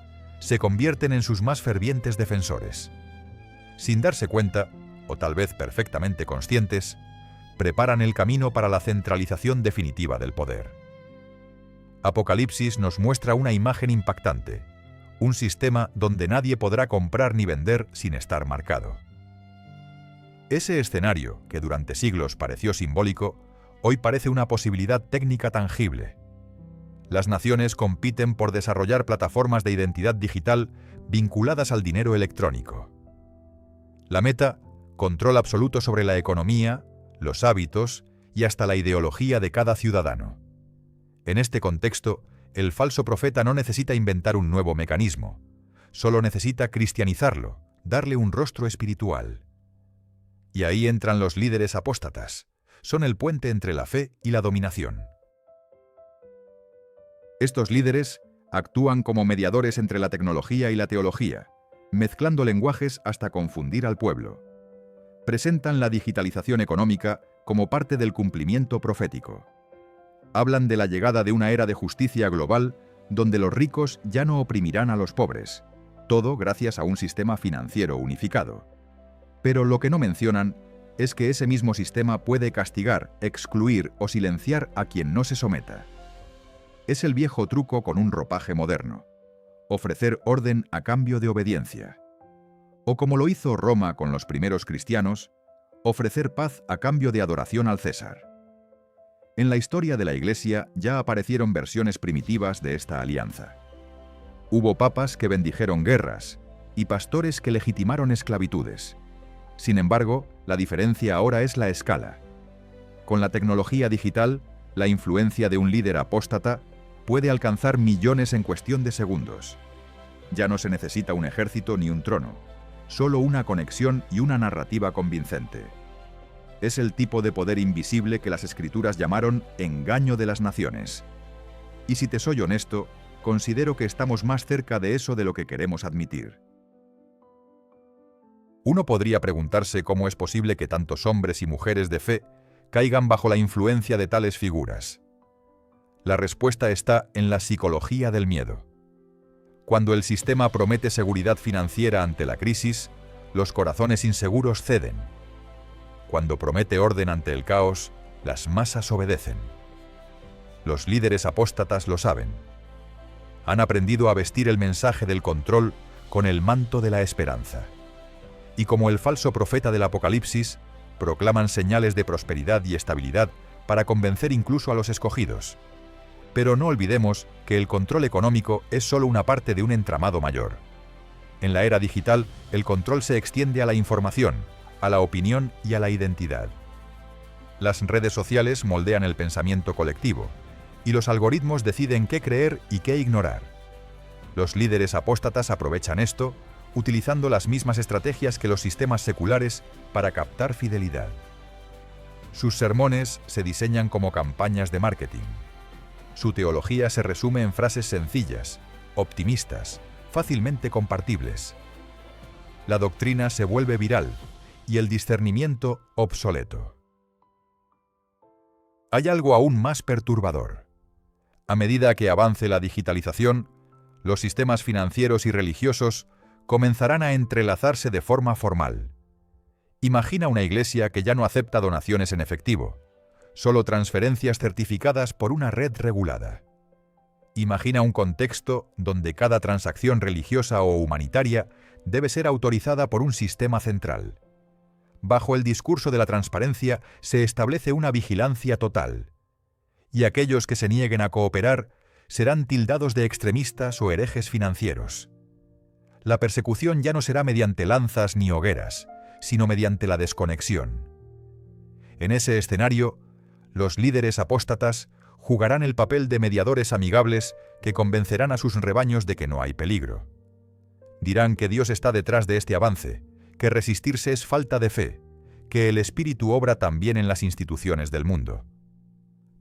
se convierten en sus más fervientes defensores. Sin darse cuenta, o tal vez perfectamente conscientes, preparan el camino para la centralización definitiva del poder. Apocalipsis nos muestra una imagen impactante, un sistema donde nadie podrá comprar ni vender sin estar marcado. Ese escenario, que durante siglos pareció simbólico, hoy parece una posibilidad técnica tangible. Las naciones compiten por desarrollar plataformas de identidad digital vinculadas al dinero electrónico. La meta, control absoluto sobre la economía, los hábitos y hasta la ideología de cada ciudadano. En este contexto, el falso profeta no necesita inventar un nuevo mecanismo, solo necesita cristianizarlo, darle un rostro espiritual. Y ahí entran los líderes apóstatas. Son el puente entre la fe y la dominación. Estos líderes actúan como mediadores entre la tecnología y la teología, mezclando lenguajes hasta confundir al pueblo. Presentan la digitalización económica como parte del cumplimiento profético. Hablan de la llegada de una era de justicia global donde los ricos ya no oprimirán a los pobres, todo gracias a un sistema financiero unificado. Pero lo que no mencionan es que ese mismo sistema puede castigar, excluir o silenciar a quien no se someta. Es el viejo truco con un ropaje moderno: ofrecer orden a cambio de obediencia. O como lo hizo Roma con los primeros cristianos, ofrecer paz a cambio de adoración al César. En la historia de la Iglesia ya aparecieron versiones primitivas de esta alianza. Hubo papas que bendijeron guerras y pastores que legitimaron esclavitudes. Sin embargo, la diferencia ahora es la escala. Con la tecnología digital, la influencia de un líder apóstata puede alcanzar millones en cuestión de segundos. Ya no se necesita un ejército ni un trono, solo una conexión y una narrativa convincente. Es el tipo de poder invisible que las Escrituras llamaron engaño de las naciones. Y si te soy honesto, considero que estamos más cerca de eso de lo que queremos admitir. Uno podría preguntarse cómo es posible que tantos hombres y mujeres de fe caigan bajo la influencia de tales figuras. La respuesta está en la psicología del miedo. Cuando el sistema promete seguridad financiera ante la crisis, los corazones inseguros ceden. Cuando promete orden ante el caos, las masas obedecen. Los líderes apóstatas lo saben. Han aprendido a vestir el mensaje del control con el manto de la esperanza. Y como el falso profeta del Apocalipsis, proclaman señales de prosperidad y estabilidad para convencer incluso a los escogidos. Pero no olvidemos que el control económico es solo una parte de un entramado mayor. En la era digital, el control se extiende a la información, a la opinión y a la identidad. Las redes sociales moldean el pensamiento colectivo, y los algoritmos deciden qué creer y qué ignorar. Los líderes apóstatas aprovechan esto, utilizando las mismas estrategias que los sistemas seculares para captar fidelidad. Sus sermones se diseñan como campañas de marketing. Su teología se resume en frases sencillas, optimistas, fácilmente compartibles. La doctrina se vuelve viral y el discernimiento obsoleto. Hay algo aún más perturbador. A medida que avance la digitalización, los sistemas financieros y religiosos comenzarán a entrelazarse de forma formal. Imagina una iglesia que ya no acepta donaciones en efectivo, solo transferencias certificadas por una red regulada. Imagina un contexto donde cada transacción religiosa o humanitaria debe ser autorizada por un sistema central. Bajo el discurso de la transparencia se establece una vigilancia total, y aquellos que se nieguen a cooperar serán tildados de extremistas o herejes financieros. La persecución ya no será mediante lanzas ni hogueras, sino mediante la desconexión. En ese escenario, los líderes apóstatas jugarán el papel de mediadores amigables que convencerán a sus rebaños de que no hay peligro. Dirán que Dios está detrás de este avance, que resistirse es falta de fe, que el Espíritu obra también en las instituciones del mundo.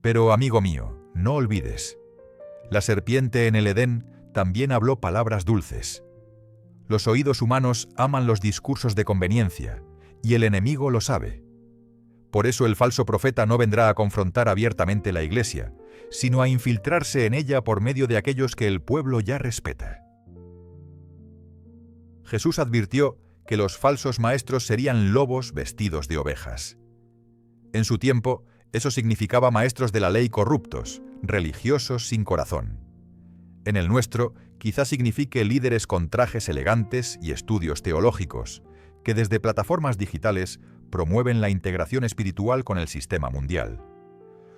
Pero, amigo mío, no olvides, la serpiente en el Edén también habló palabras dulces. Los oídos humanos aman los discursos de conveniencia, y el enemigo lo sabe. Por eso el falso profeta no vendrá a confrontar abiertamente la Iglesia, sino a infiltrarse en ella por medio de aquellos que el pueblo ya respeta. Jesús advirtió que los falsos maestros serían lobos vestidos de ovejas. En su tiempo, eso significaba maestros de la ley corruptos, religiosos sin corazón. En el nuestro, quizá signifique líderes con trajes elegantes y estudios teológicos, que desde plataformas digitales promueven la integración espiritual con el sistema mundial.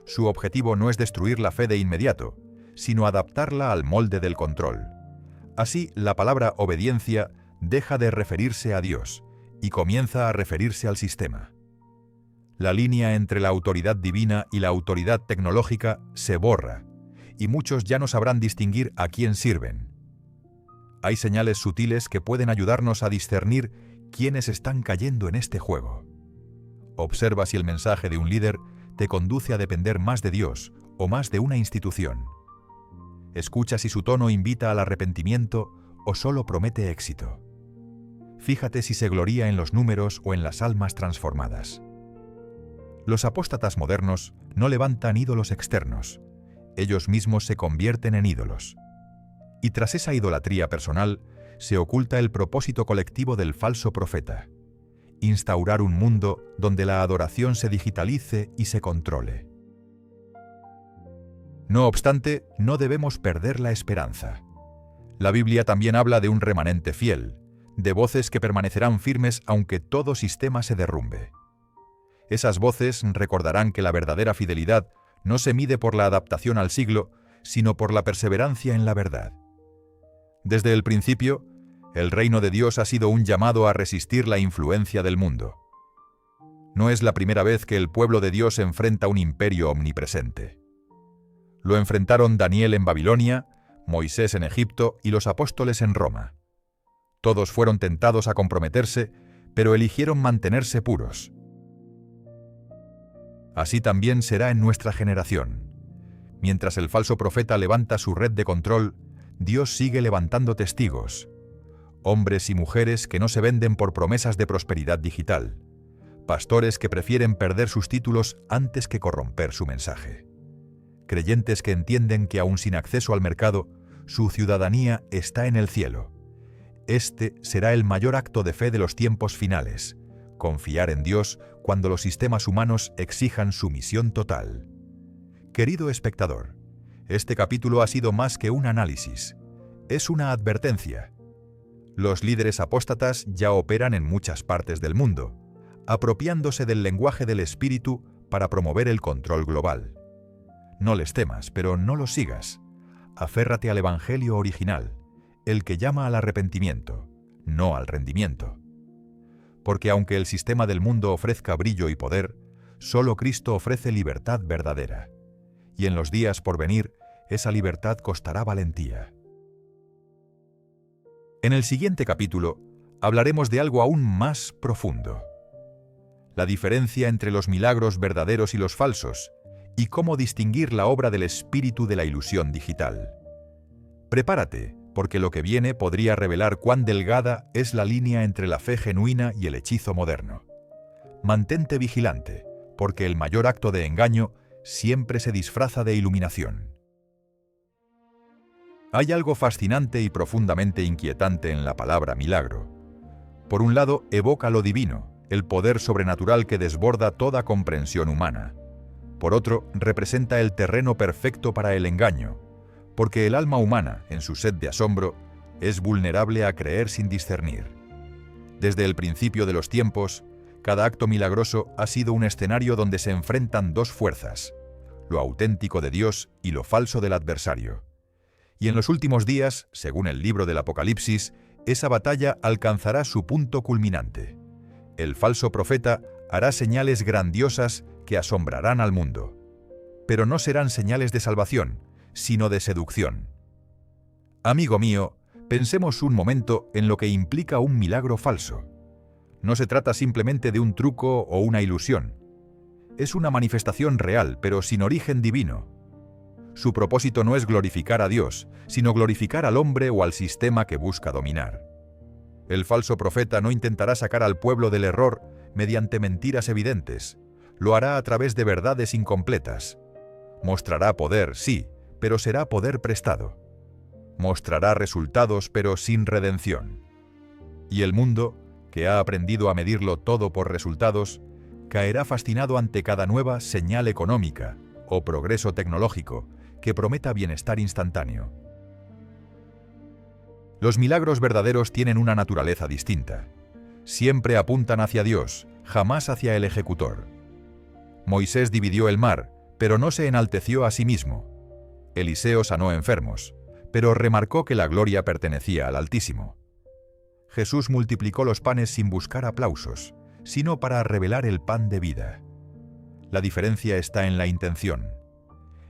Su objetivo no es destruir la fe de inmediato, sino adaptarla al molde del control. Así, la palabra obediencia deja de referirse a Dios y comienza a referirse al sistema. La línea entre la autoridad divina y la autoridad tecnológica se borra, y muchos ya no sabrán distinguir a quién sirven. Hay señales sutiles que pueden ayudarnos a discernir quiénes están cayendo en este juego. Observa si el mensaje de un líder te conduce a depender más de Dios o más de una institución. Escucha si su tono invita al arrepentimiento o solo promete éxito. Fíjate si se gloría en los números o en las almas transformadas. Los apóstatas modernos no levantan ídolos externos. Ellos mismos se convierten en ídolos. Y tras esa idolatría personal, se oculta el propósito colectivo del falso profeta: instaurar un mundo donde la adoración se digitalice y se controle. No obstante, no debemos perder la esperanza. La Biblia también habla de un remanente fiel, de voces que permanecerán firmes aunque todo sistema se derrumbe. Esas voces recordarán que la verdadera fidelidad no se mide por la adaptación al siglo, sino por la perseverancia en la verdad. Desde el principio, el reino de Dios ha sido un llamado a resistir la influencia del mundo. No es la primera vez que el pueblo de Dios enfrenta un imperio omnipresente. Lo enfrentaron Daniel en Babilonia, Moisés en Egipto y los apóstoles en Roma. Todos fueron tentados a comprometerse, pero eligieron mantenerse puros. Así también será en nuestra generación. Mientras el falso profeta levanta su red de control, Dios sigue levantando testigos, hombres y mujeres que no se venden por promesas de prosperidad digital, pastores que prefieren perder sus títulos antes que corromper su mensaje, creyentes que entienden que aún sin acceso al mercado, su ciudadanía está en el cielo. Este será el mayor acto de fe de los tiempos finales: confiar en Dios cuando los sistemas humanos exijan sumisión total. Querido espectador, este capítulo ha sido más que un análisis, es una advertencia. Los líderes apóstatas ya operan en muchas partes del mundo, apropiándose del lenguaje del espíritu para promover el control global. No les temas, pero no los sigas. Aférrate al evangelio original, el que llama al arrepentimiento, no al rendimiento. Porque aunque el sistema del mundo ofrezca brillo y poder, solo Cristo ofrece libertad verdadera. Y en los días por venir, esa libertad costará valentía. En el siguiente capítulo, hablaremos de algo aún más profundo: la diferencia entre los milagros verdaderos y los falsos, y cómo distinguir la obra del espíritu de la ilusión digital. Prepárate, porque lo que viene podría revelar cuán delgada es la línea entre la fe genuina y el hechizo moderno. Mantente vigilante, porque el mayor acto de engaño siempre se disfraza de iluminación. Hay algo fascinante y profundamente inquietante en la palabra milagro. Por un lado, evoca lo divino, el poder sobrenatural que desborda toda comprensión humana. Por otro, representa el terreno perfecto para el engaño, porque el alma humana, en su sed de asombro, es vulnerable a creer sin discernir. Desde el principio de los tiempos, cada acto milagroso ha sido un escenario donde se enfrentan dos fuerzas: lo auténtico de Dios y lo falso del adversario. Y en los últimos días, según el libro del Apocalipsis, esa batalla alcanzará su punto culminante. El falso profeta hará señales grandiosas que asombrarán al mundo. Pero no serán señales de salvación, sino de seducción. Amigo mío, pensemos un momento en lo que implica un milagro falso. No se trata simplemente de un truco o una ilusión. Es una manifestación real, pero sin origen divino. Su propósito no es glorificar a Dios, sino glorificar al hombre o al sistema que busca dominar. El falso profeta no intentará sacar al pueblo del error, mediante mentiras evidentes, lo hará a través de verdades incompletas. Mostrará poder, sí, pero será poder prestado. Mostrará resultados, pero sin redención. Y el mundo, que ha aprendido a medirlo todo por resultados, caerá fascinado ante cada nueva señal económica o progreso tecnológico que prometa bienestar instantáneo. Los milagros verdaderos tienen una naturaleza distinta. Siempre apuntan hacia Dios, jamás hacia el ejecutor. Moisés dividió el mar, pero no se enalteció a sí mismo. Eliseo sanó enfermos, pero remarcó que la gloria pertenecía al Altísimo. Jesús multiplicó los panes sin buscar aplausos, sino para revelar el pan de vida. La diferencia está en la intención.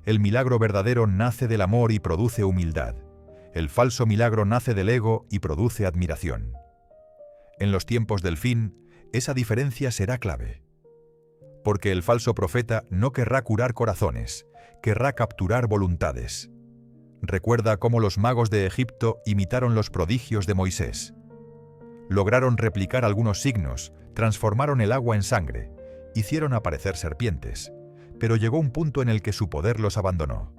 El milagro verdadero nace del amor y produce humildad. El falso milagro nace del ego y produce admiración. En los tiempos del fin, esa diferencia será clave. Porque el falso profeta no querrá curar corazones, querrá capturar voluntades. Recuerda cómo los magos de Egipto imitaron los prodigios de Moisés. Lograron replicar algunos signos, transformaron el agua en sangre, hicieron aparecer serpientes, pero llegó un punto en el que su poder los abandonó.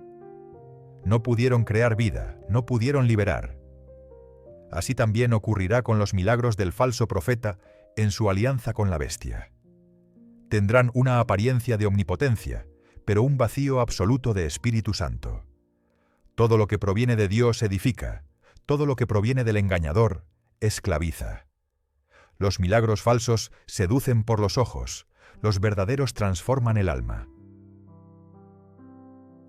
No pudieron crear vida, no pudieron liberar. Así también ocurrirá con los milagros del falso profeta en su alianza con la bestia. Tendrán una apariencia de omnipotencia, pero un vacío absoluto de Espíritu Santo. Todo lo que proviene de Dios edifica, todo lo que proviene del engañador esclaviza. Los milagros falsos seducen por los ojos, los verdaderos transforman el alma.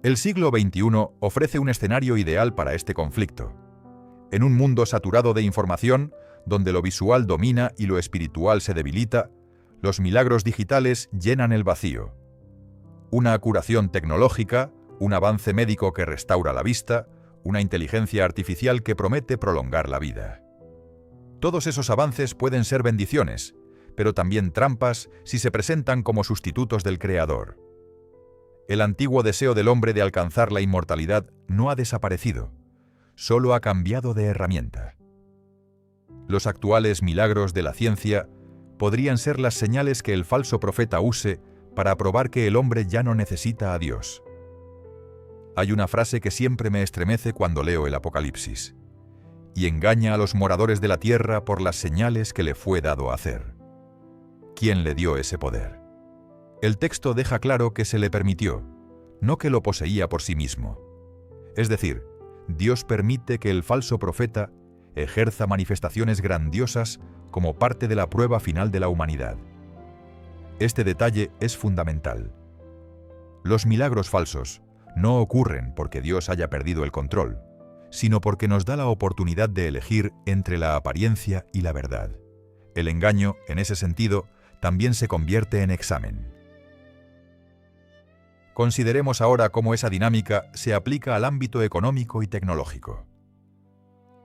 El siglo XXI ofrece un escenario ideal para este conflicto. En un mundo saturado de información, donde lo visual domina y lo espiritual se debilita, los milagros digitales llenan el vacío. Una curación tecnológica, un avance médico que restaura la vista, una inteligencia artificial que promete prolongar la vida. Todos esos avances pueden ser bendiciones, pero también trampas si se presentan como sustitutos del Creador. El antiguo deseo del hombre de alcanzar la inmortalidad no ha desaparecido, solo ha cambiado de herramienta. Los actuales milagros de la ciencia podrían ser las señales que el falso profeta use para probar que el hombre ya no necesita a Dios. Hay una frase que siempre me estremece cuando leo el Apocalipsis: y engaña a los moradores de la tierra por las señales que le fue dado hacer. ¿Quién le dio ese poder? El texto deja claro que se le permitió, no que lo poseía por sí mismo. Es decir, Dios permite que el falso profeta ejerza manifestaciones grandiosas como parte de la prueba final de la humanidad. Este detalle es fundamental. Los milagros falsos no ocurren porque Dios haya perdido el control, sino porque nos da la oportunidad de elegir entre la apariencia y la verdad. El engaño, en ese sentido, también se convierte en examen. Consideremos ahora cómo esa dinámica se aplica al ámbito económico y tecnológico.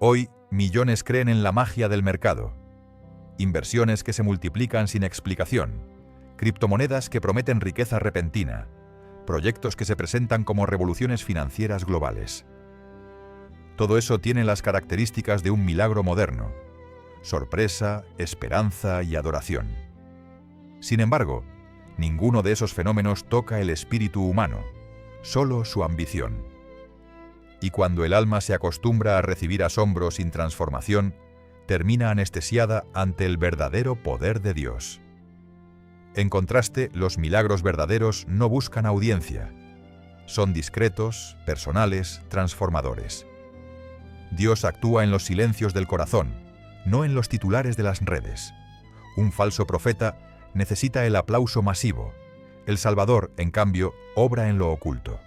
Hoy, millones creen en la magia del mercado. Inversiones que se multiplican sin explicación, criptomonedas que prometen riqueza repentina, proyectos que se presentan como revoluciones financieras globales. Todo eso tiene las características de un milagro moderno: sorpresa, esperanza y adoración. Sin embargo, ninguno de esos fenómenos toca el espíritu humano, solo su ambición. Y cuando el alma se acostumbra a recibir asombro sin transformación, termina anestesiada ante el verdadero poder de Dios. En contraste, los milagros verdaderos no buscan audiencia. Son discretos, personales, transformadores. Dios actúa en los silencios del corazón, no en los titulares de las redes. Un falso profeta necesita el aplauso masivo. El Salvador, en cambio, obra en lo oculto.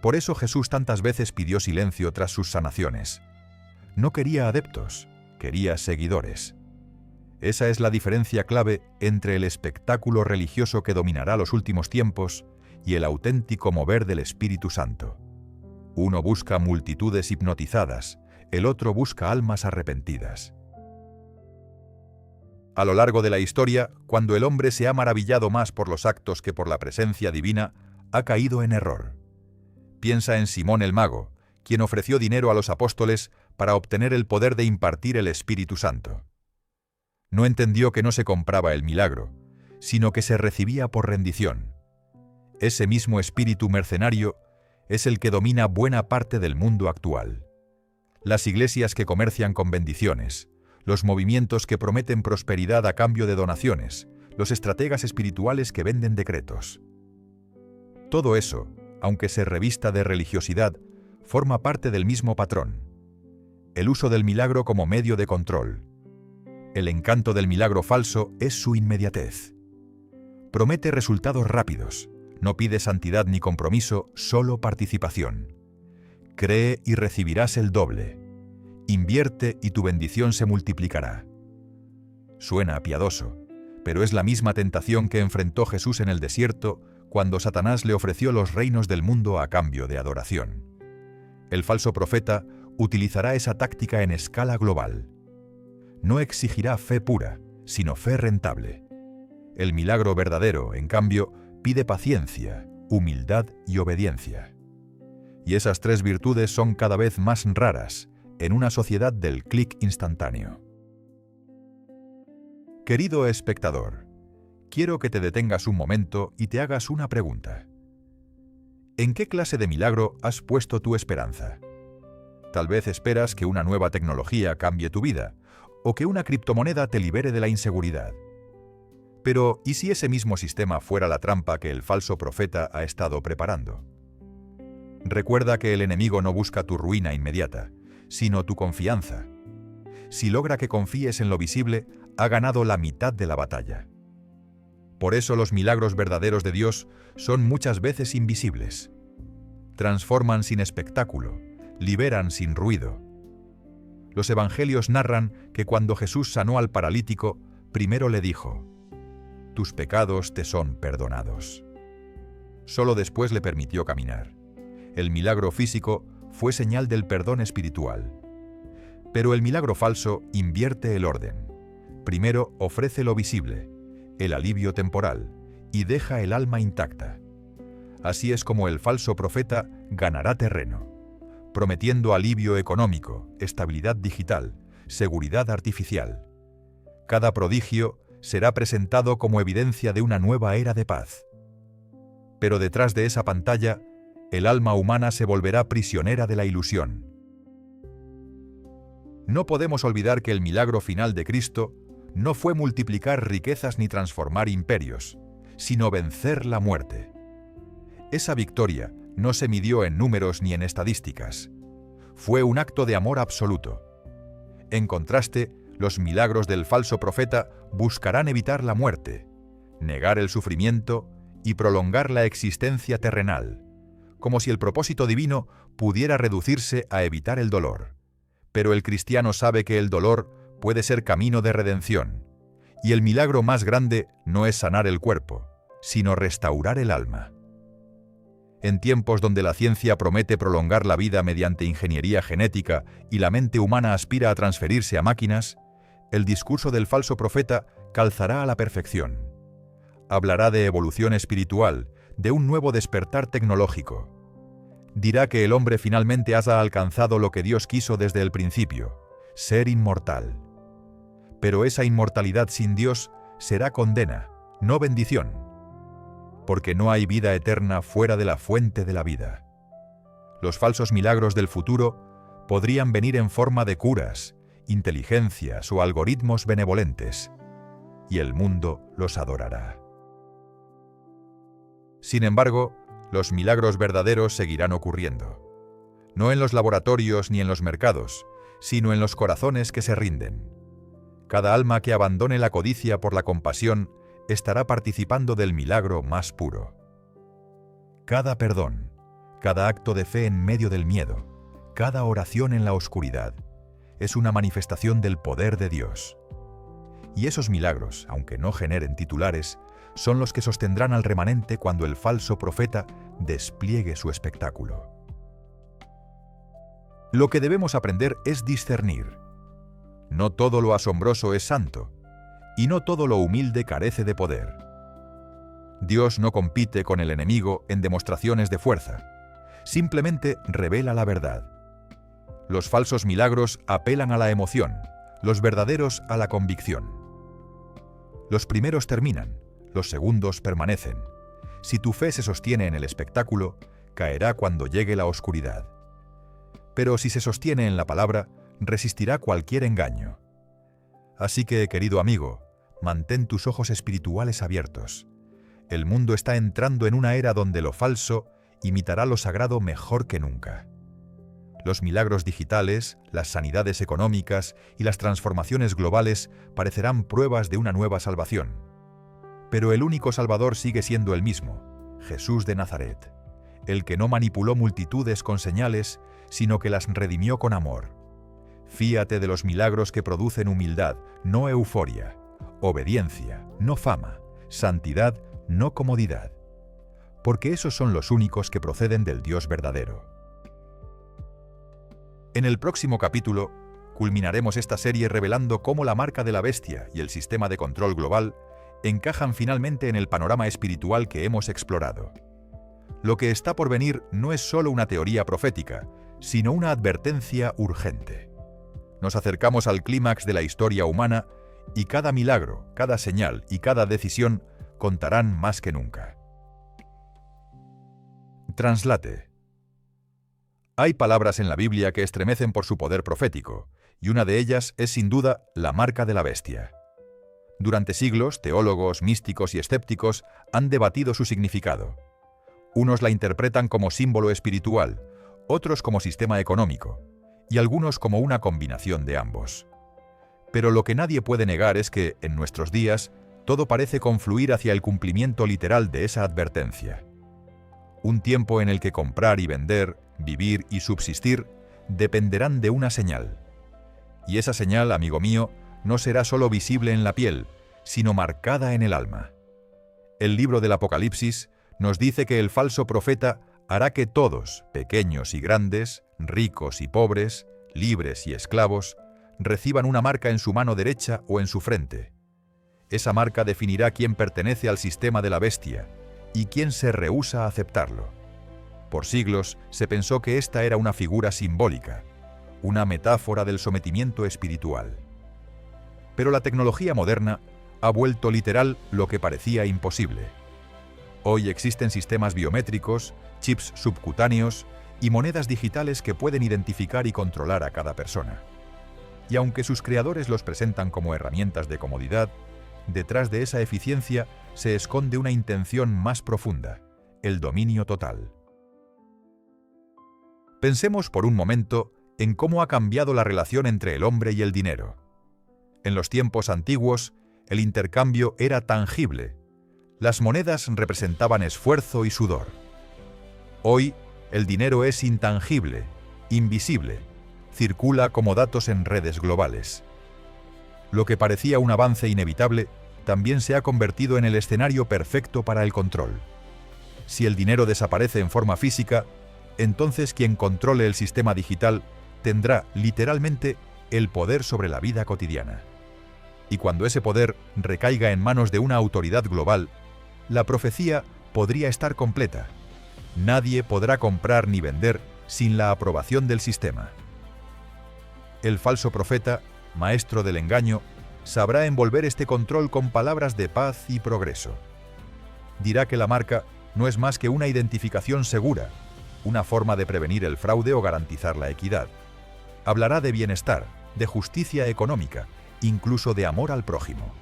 Por eso Jesús tantas veces pidió silencio tras sus sanaciones. No quería adeptos, quería seguidores. Esa es la diferencia clave entre el espectáculo religioso que dominará los últimos tiempos y el auténtico mover del Espíritu Santo. Uno busca multitudes hipnotizadas, el otro busca almas arrepentidas. A lo largo de la historia, cuando el hombre se ha maravillado más por los actos que por la presencia divina, ha caído en error. Piensa en Simón el Mago, quien ofreció dinero a los apóstoles para obtener el poder de impartir el Espíritu Santo. No entendió que no se compraba el milagro, sino que se recibía por rendición. Ese mismo espíritu mercenario es el que domina buena parte del mundo actual. Las iglesias que comercian con bendiciones, los movimientos que prometen prosperidad a cambio de donaciones, los estrategas espirituales que venden decretos. Todo eso, aunque se revista de religiosidad, forma parte del mismo patrón. El uso del milagro como medio de control. El encanto del milagro falso es su inmediatez. Promete resultados rápidos, no pide santidad ni compromiso, solo participación. Cree y recibirás el doble. Invierte y tu bendición se multiplicará. Suena piadoso, pero es la misma tentación que enfrentó Jesús en el desierto cuando Satanás le ofreció los reinos del mundo a cambio de adoración. El falso profeta utilizará esa táctica en escala global. No exigirá fe pura, sino fe rentable. El milagro verdadero, en cambio, pide paciencia, humildad y obediencia. Y esas tres virtudes son cada vez más raras en una sociedad del clic instantáneo. Querido espectador, quiero que te detengas un momento y te hagas una pregunta. ¿En qué clase de milagro has puesto tu esperanza? Tal vez esperas que una nueva tecnología cambie tu vida, o que una criptomoneda te libere de la inseguridad. Pero, ¿y si ese mismo sistema fuera la trampa que el falso profeta ha estado preparando? Recuerda que el enemigo no busca tu ruina inmediata, sino tu confianza. Si logra que confíes en lo visible, ha ganado la mitad de la batalla. Por eso los milagros verdaderos de Dios son muchas veces invisibles. Transforman sin espectáculo, liberan sin ruido. Los evangelios narran que cuando Jesús sanó al paralítico, primero le dijo: «Tus pecados te son perdonados». Solo después le permitió caminar. El milagro físico fue señal del perdón espiritual. Pero el milagro falso invierte el orden. Primero ofrece lo visible, el alivio temporal, y deja el alma intacta. Así es como el falso profeta ganará terreno, prometiendo alivio económico, estabilidad digital, seguridad artificial. Cada prodigio será presentado como evidencia de una nueva era de paz. Pero detrás de esa pantalla, el alma humana se volverá prisionera de la ilusión. No podemos olvidar que el milagro final de Cristo no fue multiplicar riquezas ni transformar imperios, sino vencer la muerte. Esa victoria no se midió en números ni en estadísticas. Fue un acto de amor absoluto. En contraste, los milagros del falso profeta buscarán evitar la muerte, negar el sufrimiento y prolongar la existencia terrenal, como si el propósito divino pudiera reducirse a evitar el dolor. Pero el cristiano sabe que el dolor puede ser camino de redención, y el milagro más grande no es sanar el cuerpo, sino restaurar el alma. En tiempos donde la ciencia promete prolongar la vida mediante ingeniería genética y la mente humana aspira a transferirse a máquinas, el discurso del falso profeta calzará a la perfección. Hablará de evolución espiritual, de un nuevo despertar tecnológico. Dirá que el hombre finalmente ha alcanzado lo que Dios quiso desde el principio, ser inmortal. Pero esa inmortalidad sin Dios será condena, no bendición, porque no hay vida eterna fuera de la fuente de la vida. Los falsos milagros del futuro podrían venir en forma de curas, inteligencias o algoritmos benevolentes, y el mundo los adorará. Sin embargo, los milagros verdaderos seguirán ocurriendo, no en los laboratorios ni en los mercados, sino en los corazones que se rinden. Cada alma que abandone la codicia por la compasión estará participando del milagro más puro. Cada perdón, cada acto de fe en medio del miedo, cada oración en la oscuridad, es una manifestación del poder de Dios. Y esos milagros, aunque no generen titulares, son los que sostendrán al remanente cuando el falso profeta despliegue su espectáculo. Lo que debemos aprender es discernir. No todo lo asombroso es santo, y no todo lo humilde carece de poder. Dios no compite con el enemigo en demostraciones de fuerza, simplemente revela la verdad. Los falsos milagros apelan a la emoción, los verdaderos a la convicción. Los primeros terminan, los segundos permanecen. Si tu fe se sostiene en el espectáculo, caerá cuando llegue la oscuridad. Pero si se sostiene en la palabra, resistirá cualquier engaño. Así que, querido amigo, mantén tus ojos espirituales abiertos. El mundo está entrando en una era donde lo falso imitará lo sagrado mejor que nunca. Los milagros digitales, las sanidades económicas y las transformaciones globales parecerán pruebas de una nueva salvación. Pero el único Salvador sigue siendo el mismo, Jesús de Nazaret, el que no manipuló multitudes con señales, sino que las redimió con amor. Fíate de los milagros que producen humildad, no euforia, obediencia, no fama, santidad, no comodidad, porque esos son los únicos que proceden del Dios verdadero. En el próximo capítulo, culminaremos esta serie revelando cómo la marca de la bestia y el sistema de control global encajan finalmente en el panorama espiritual que hemos explorado. Lo que está por venir no es solo una teoría profética, sino una advertencia urgente. Nos acercamos al clímax de la historia humana y cada milagro, cada señal y cada decisión contarán más que nunca. Translate. Hay palabras en la Biblia que estremecen por su poder profético, y una de ellas es sin duda la marca de la bestia. Durante siglos, teólogos, místicos y escépticos han debatido su significado. Unos la interpretan como símbolo espiritual, otros como sistema económico, y algunos como una combinación de ambos. Pero lo que nadie puede negar es que, en nuestros días, todo parece confluir hacia el cumplimiento literal de esa advertencia. Un tiempo en el que comprar y vender, vivir y subsistir dependerán de una señal. Y esa señal, amigo mío, no será solo visible en la piel, sino marcada en el alma. El libro del Apocalipsis nos dice que el falso profeta hará que todos, pequeños y grandes, ricos y pobres, libres y esclavos, reciban una marca en su mano derecha o en su frente. Esa marca definirá quién pertenece al sistema de la bestia y quién se rehúsa a aceptarlo. Por siglos se pensó que esta era una figura simbólica, una metáfora del sometimiento espiritual. Pero la tecnología moderna ha vuelto literal lo que parecía imposible. Hoy existen sistemas biométricos, chips subcutáneos y monedas digitales que pueden identificar y controlar a cada persona. Y aunque sus creadores los presentan como herramientas de comodidad, detrás de esa eficiencia se esconde una intención más profunda, el dominio total. Pensemos por un momento en cómo ha cambiado la relación entre el hombre y el dinero. En los tiempos antiguos, el intercambio era tangible. Las monedas representaban esfuerzo y sudor. Hoy, el dinero es intangible, invisible, circula como datos en redes globales. Lo que parecía un avance inevitable también se ha convertido en el escenario perfecto para el control. Si el dinero desaparece en forma física, entonces quien controle el sistema digital tendrá, literalmente, el poder sobre la vida cotidiana. Y cuando ese poder recaiga en manos de una autoridad global, la profecía podría estar completa. Nadie podrá comprar ni vender sin la aprobación del sistema. El falso profeta, maestro del engaño, sabrá envolver este control con palabras de paz y progreso. Dirá que la marca no es más que una identificación segura, una forma de prevenir el fraude o garantizar la equidad. Hablará de bienestar, de justicia económica, incluso de amor al prójimo.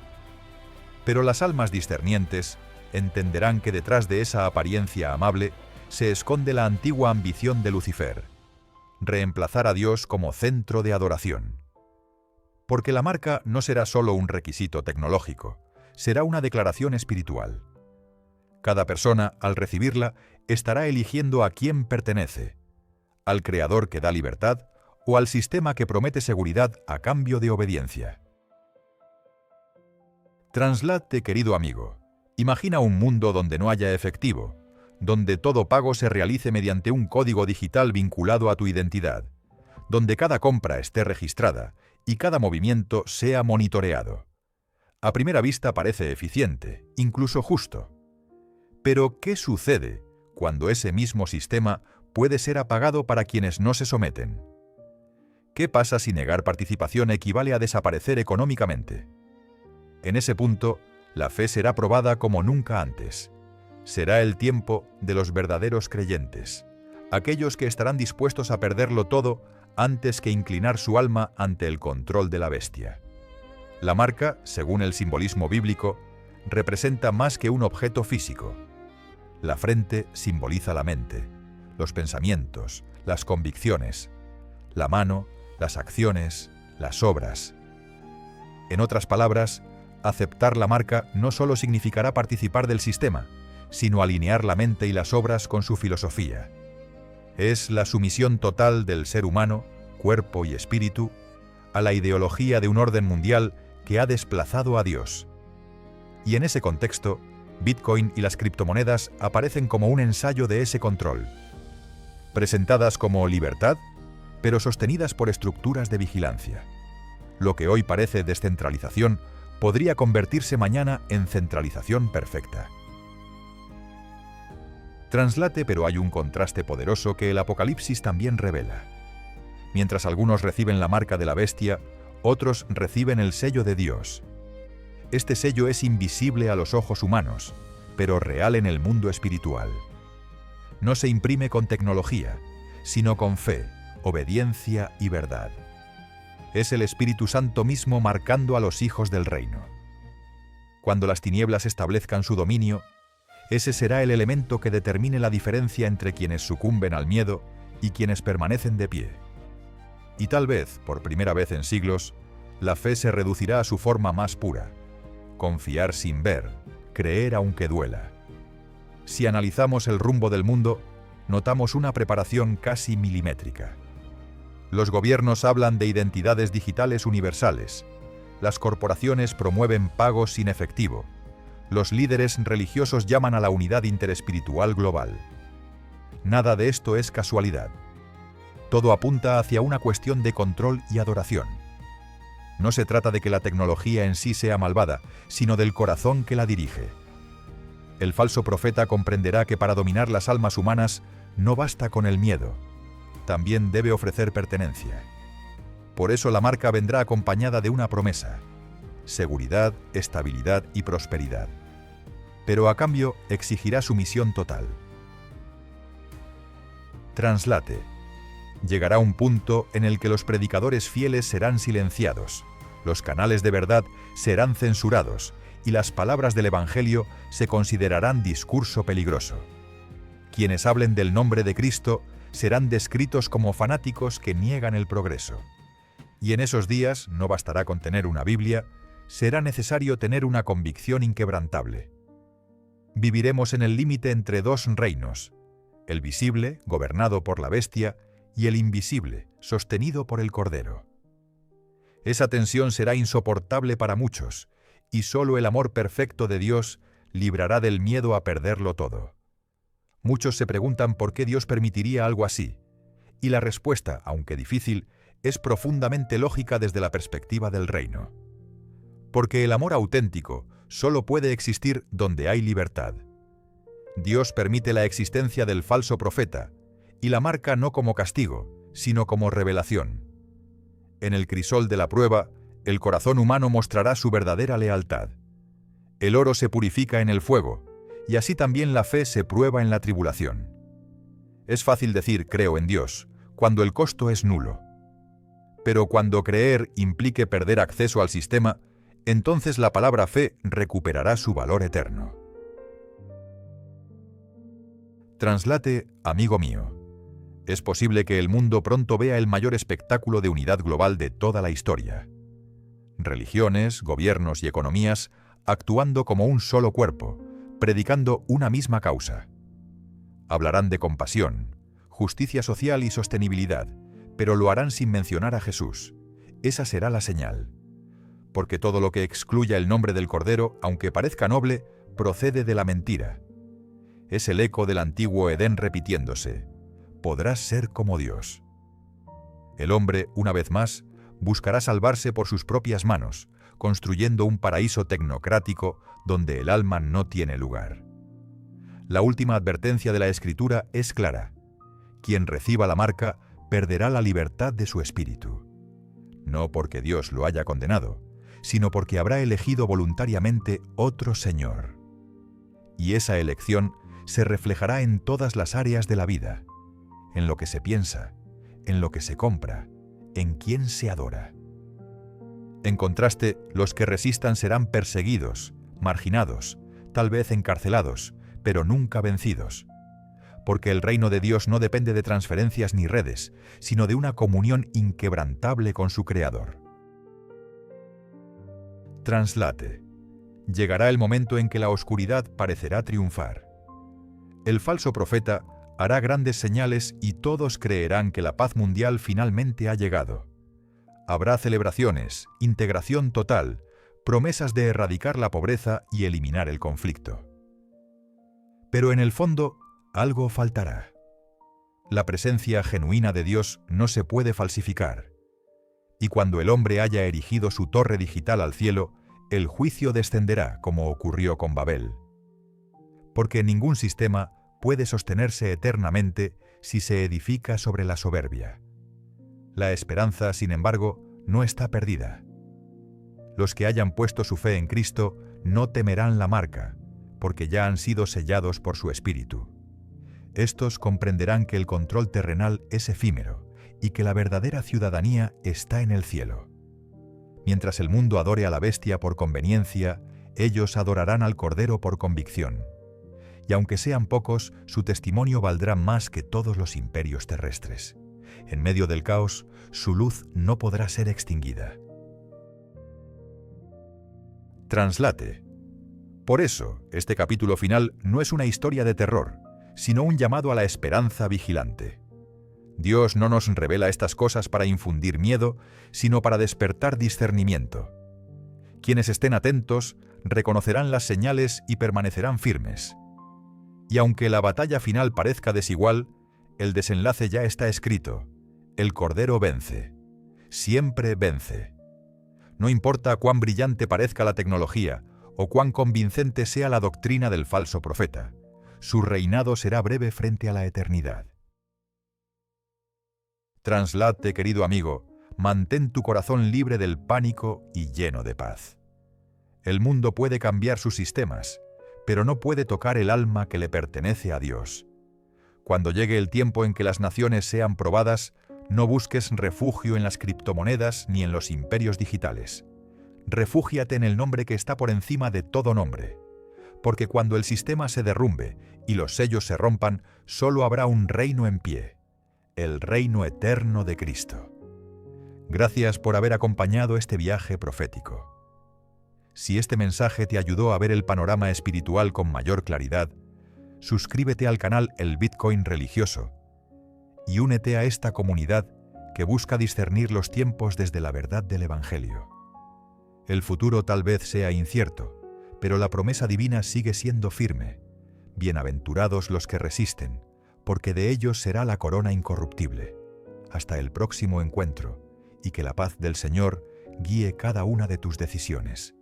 Pero las almas discernientes entenderán que detrás de esa apariencia amable se esconde la antigua ambición de Lucifer: reemplazar a Dios como centro de adoración. Porque la marca no será solo un requisito tecnológico, será una declaración espiritual. Cada persona, al recibirla, estará eligiendo a quién pertenece: al Creador que da libertad o al sistema que promete seguridad a cambio de obediencia. Translate, querido amigo. Imagina un mundo donde no haya efectivo, donde todo pago se realice mediante un código digital vinculado a tu identidad, donde cada compra esté registrada y cada movimiento sea monitoreado. A primera vista parece eficiente, incluso justo. Pero, ¿qué sucede cuando ese mismo sistema puede ser apagado para quienes no se someten? ¿Qué pasa si negar participación equivale a desaparecer económicamente? En ese punto, La fe será probada como nunca antes. Será el tiempo de los verdaderos creyentes, aquellos que estarán dispuestos a perderlo todo antes que inclinar su alma ante el control de la bestia. La marca, según el simbolismo bíblico, representa más que un objeto físico. La frente simboliza la mente, los pensamientos, las convicciones, la mano, las acciones, las obras. En otras palabras, aceptar la marca no solo significará participar del sistema, sino alinear la mente y las obras con su filosofía. Es la sumisión total del ser humano, cuerpo y espíritu, a la ideología de un orden mundial que ha desplazado a Dios. Y en ese contexto, Bitcoin y las criptomonedas aparecen como un ensayo de ese control. Presentadas como libertad, pero sostenidas por estructuras de vigilancia. Lo que hoy parece descentralización podría convertirse mañana en centralización perfecta. Translate, pero hay un contraste poderoso que el Apocalipsis también revela. Mientras algunos reciben la marca de la bestia, otros reciben el sello de Dios. Este sello es invisible a los ojos humanos, pero real en el mundo espiritual. No se imprime con tecnología, sino con fe, obediencia y verdad. Es el Espíritu Santo mismo marcando a los hijos del reino. Cuando las tinieblas establezcan su dominio, ese será el elemento que determine la diferencia entre quienes sucumben al miedo y quienes permanecen de pie. Y tal vez, por primera vez en siglos, la fe se reducirá a su forma más pura: confiar sin ver, creer aunque duela. Si analizamos el rumbo del mundo, notamos una preparación casi milimétrica. Los gobiernos hablan de identidades digitales universales. Las corporaciones promueven pagos sin efectivo. Los líderes religiosos llaman a la unidad interespiritual global. Nada de esto es casualidad. Todo apunta hacia una cuestión de control y adoración. No se trata de que la tecnología en sí sea malvada, sino del corazón que la dirige. El falso profeta comprenderá que para dominar las almas humanas no basta con el miedo, también debe ofrecer pertenencia. Por eso la marca vendrá acompañada de una promesa: seguridad, estabilidad y prosperidad. Pero a cambio exigirá sumisión total. Translate. Llegará un punto en el que los predicadores fieles serán silenciados, los canales de verdad serán censurados y las palabras del Evangelio se considerarán discurso peligroso. Quienes hablen del nombre de Cristo serán descritos como fanáticos que niegan el progreso. Y en esos días no bastará con tener una Biblia, será necesario tener una convicción inquebrantable. Viviremos en el límite entre dos reinos: el visible, gobernado por la bestia, y el invisible, sostenido por el Cordero. Esa tensión será insoportable para muchos, y solo el amor perfecto de Dios librará del miedo a perderlo todo. Muchos se preguntan por qué Dios permitiría algo así, y la respuesta, aunque difícil, es profundamente lógica desde la perspectiva del reino. Porque el amor auténtico solo puede existir donde hay libertad. Dios permite la existencia del falso profeta, y la marca no como castigo, sino como revelación. En el crisol de la prueba, el corazón humano mostrará su verdadera lealtad. El oro se purifica en el fuego, y así también la fe se prueba en la tribulación. Es fácil decir creo en Dios, cuando el costo es nulo. Pero cuando creer implique perder acceso al sistema, entonces la palabra fe recuperará su valor eterno. Translate, amigo mío. Es posible que el mundo pronto vea el mayor espectáculo de unidad global de toda la historia. Religiones, gobiernos y economías actuando como un solo cuerpo, predicando una misma causa. Hablarán de compasión, justicia social y sostenibilidad, pero lo harán sin mencionar a Jesús. Esa será la señal. Porque todo lo que excluya el nombre del Cordero, aunque parezca noble, procede de la mentira. Es el eco del antiguo Edén repitiéndose: podrás ser como Dios. El hombre, una vez más, buscará salvarse por sus propias manos, construyendo un paraíso tecnocrático donde el alma no tiene lugar. La última advertencia de la Escritura es clara: quien reciba la marca perderá la libertad de su espíritu. No porque Dios lo haya condenado, sino porque habrá elegido voluntariamente otro Señor. Y esa elección se reflejará en todas las áreas de la vida, en lo que se piensa, en lo que se compra, en quién se adora. En contraste, los que resistan serán perseguidos, marginados, tal vez encarcelados, pero nunca vencidos. Porque el reino de Dios no depende de transferencias ni redes, sino de una comunión inquebrantable con su Creador. Translate. Llegará el momento en que la oscuridad parecerá triunfar. El falso profeta hará grandes señales y todos creerán que la paz mundial finalmente ha llegado. Habrá celebraciones, integración total, promesas de erradicar la pobreza y eliminar el conflicto. Pero en el fondo, algo faltará. La presencia genuina de Dios no se puede falsificar. Y cuando el hombre haya erigido su torre digital al cielo, el juicio descenderá como ocurrió con Babel. Porque ningún sistema puede sostenerse eternamente si se edifica sobre la soberbia. La esperanza, sin embargo, no está perdida. Los que hayan puesto su fe en Cristo no temerán la marca, porque ya han sido sellados por su Espíritu. Estos comprenderán que el control terrenal es efímero y que la verdadera ciudadanía está en el cielo. Mientras el mundo adore a la bestia por conveniencia, ellos adorarán al Cordero por convicción. Y aunque sean pocos, su testimonio valdrá más que todos los imperios terrestres. En medio del caos, su luz no podrá ser extinguida. Translate. Por eso, este capítulo final no es una historia de terror, sino un llamado a la esperanza vigilante. Dios no nos revela estas cosas para infundir miedo, sino para despertar discernimiento. Quienes estén atentos reconocerán las señales y permanecerán firmes. Y aunque la batalla final parezca desigual, el desenlace ya está escrito. El Cordero vence. Siempre vence. No importa cuán brillante parezca la tecnología o cuán convincente sea la doctrina del falso profeta, su reinado será breve frente a la eternidad. Translate, querido amigo, mantén tu corazón libre del pánico y lleno de paz. El mundo puede cambiar sus sistemas, pero no puede tocar el alma que le pertenece a Dios. Cuando llegue el tiempo en que las naciones sean probadas, no busques refugio en las criptomonedas ni en los imperios digitales. Refúgiate en el nombre que está por encima de todo nombre. Porque cuando el sistema se derrumbe y los sellos se rompan, solo habrá un reino en pie, el reino eterno de Cristo. Gracias por haber acompañado este viaje profético. Si este mensaje te ayudó a ver el panorama espiritual con mayor claridad, suscríbete al canal El Bitcoin Religioso y únete a esta comunidad que busca discernir los tiempos desde la verdad del Evangelio. El futuro tal vez sea incierto, pero la promesa divina sigue siendo firme. Bienaventurados los que resisten, porque de ellos será la corona incorruptible. Hasta el próximo encuentro, y que la paz del Señor guíe cada una de tus decisiones.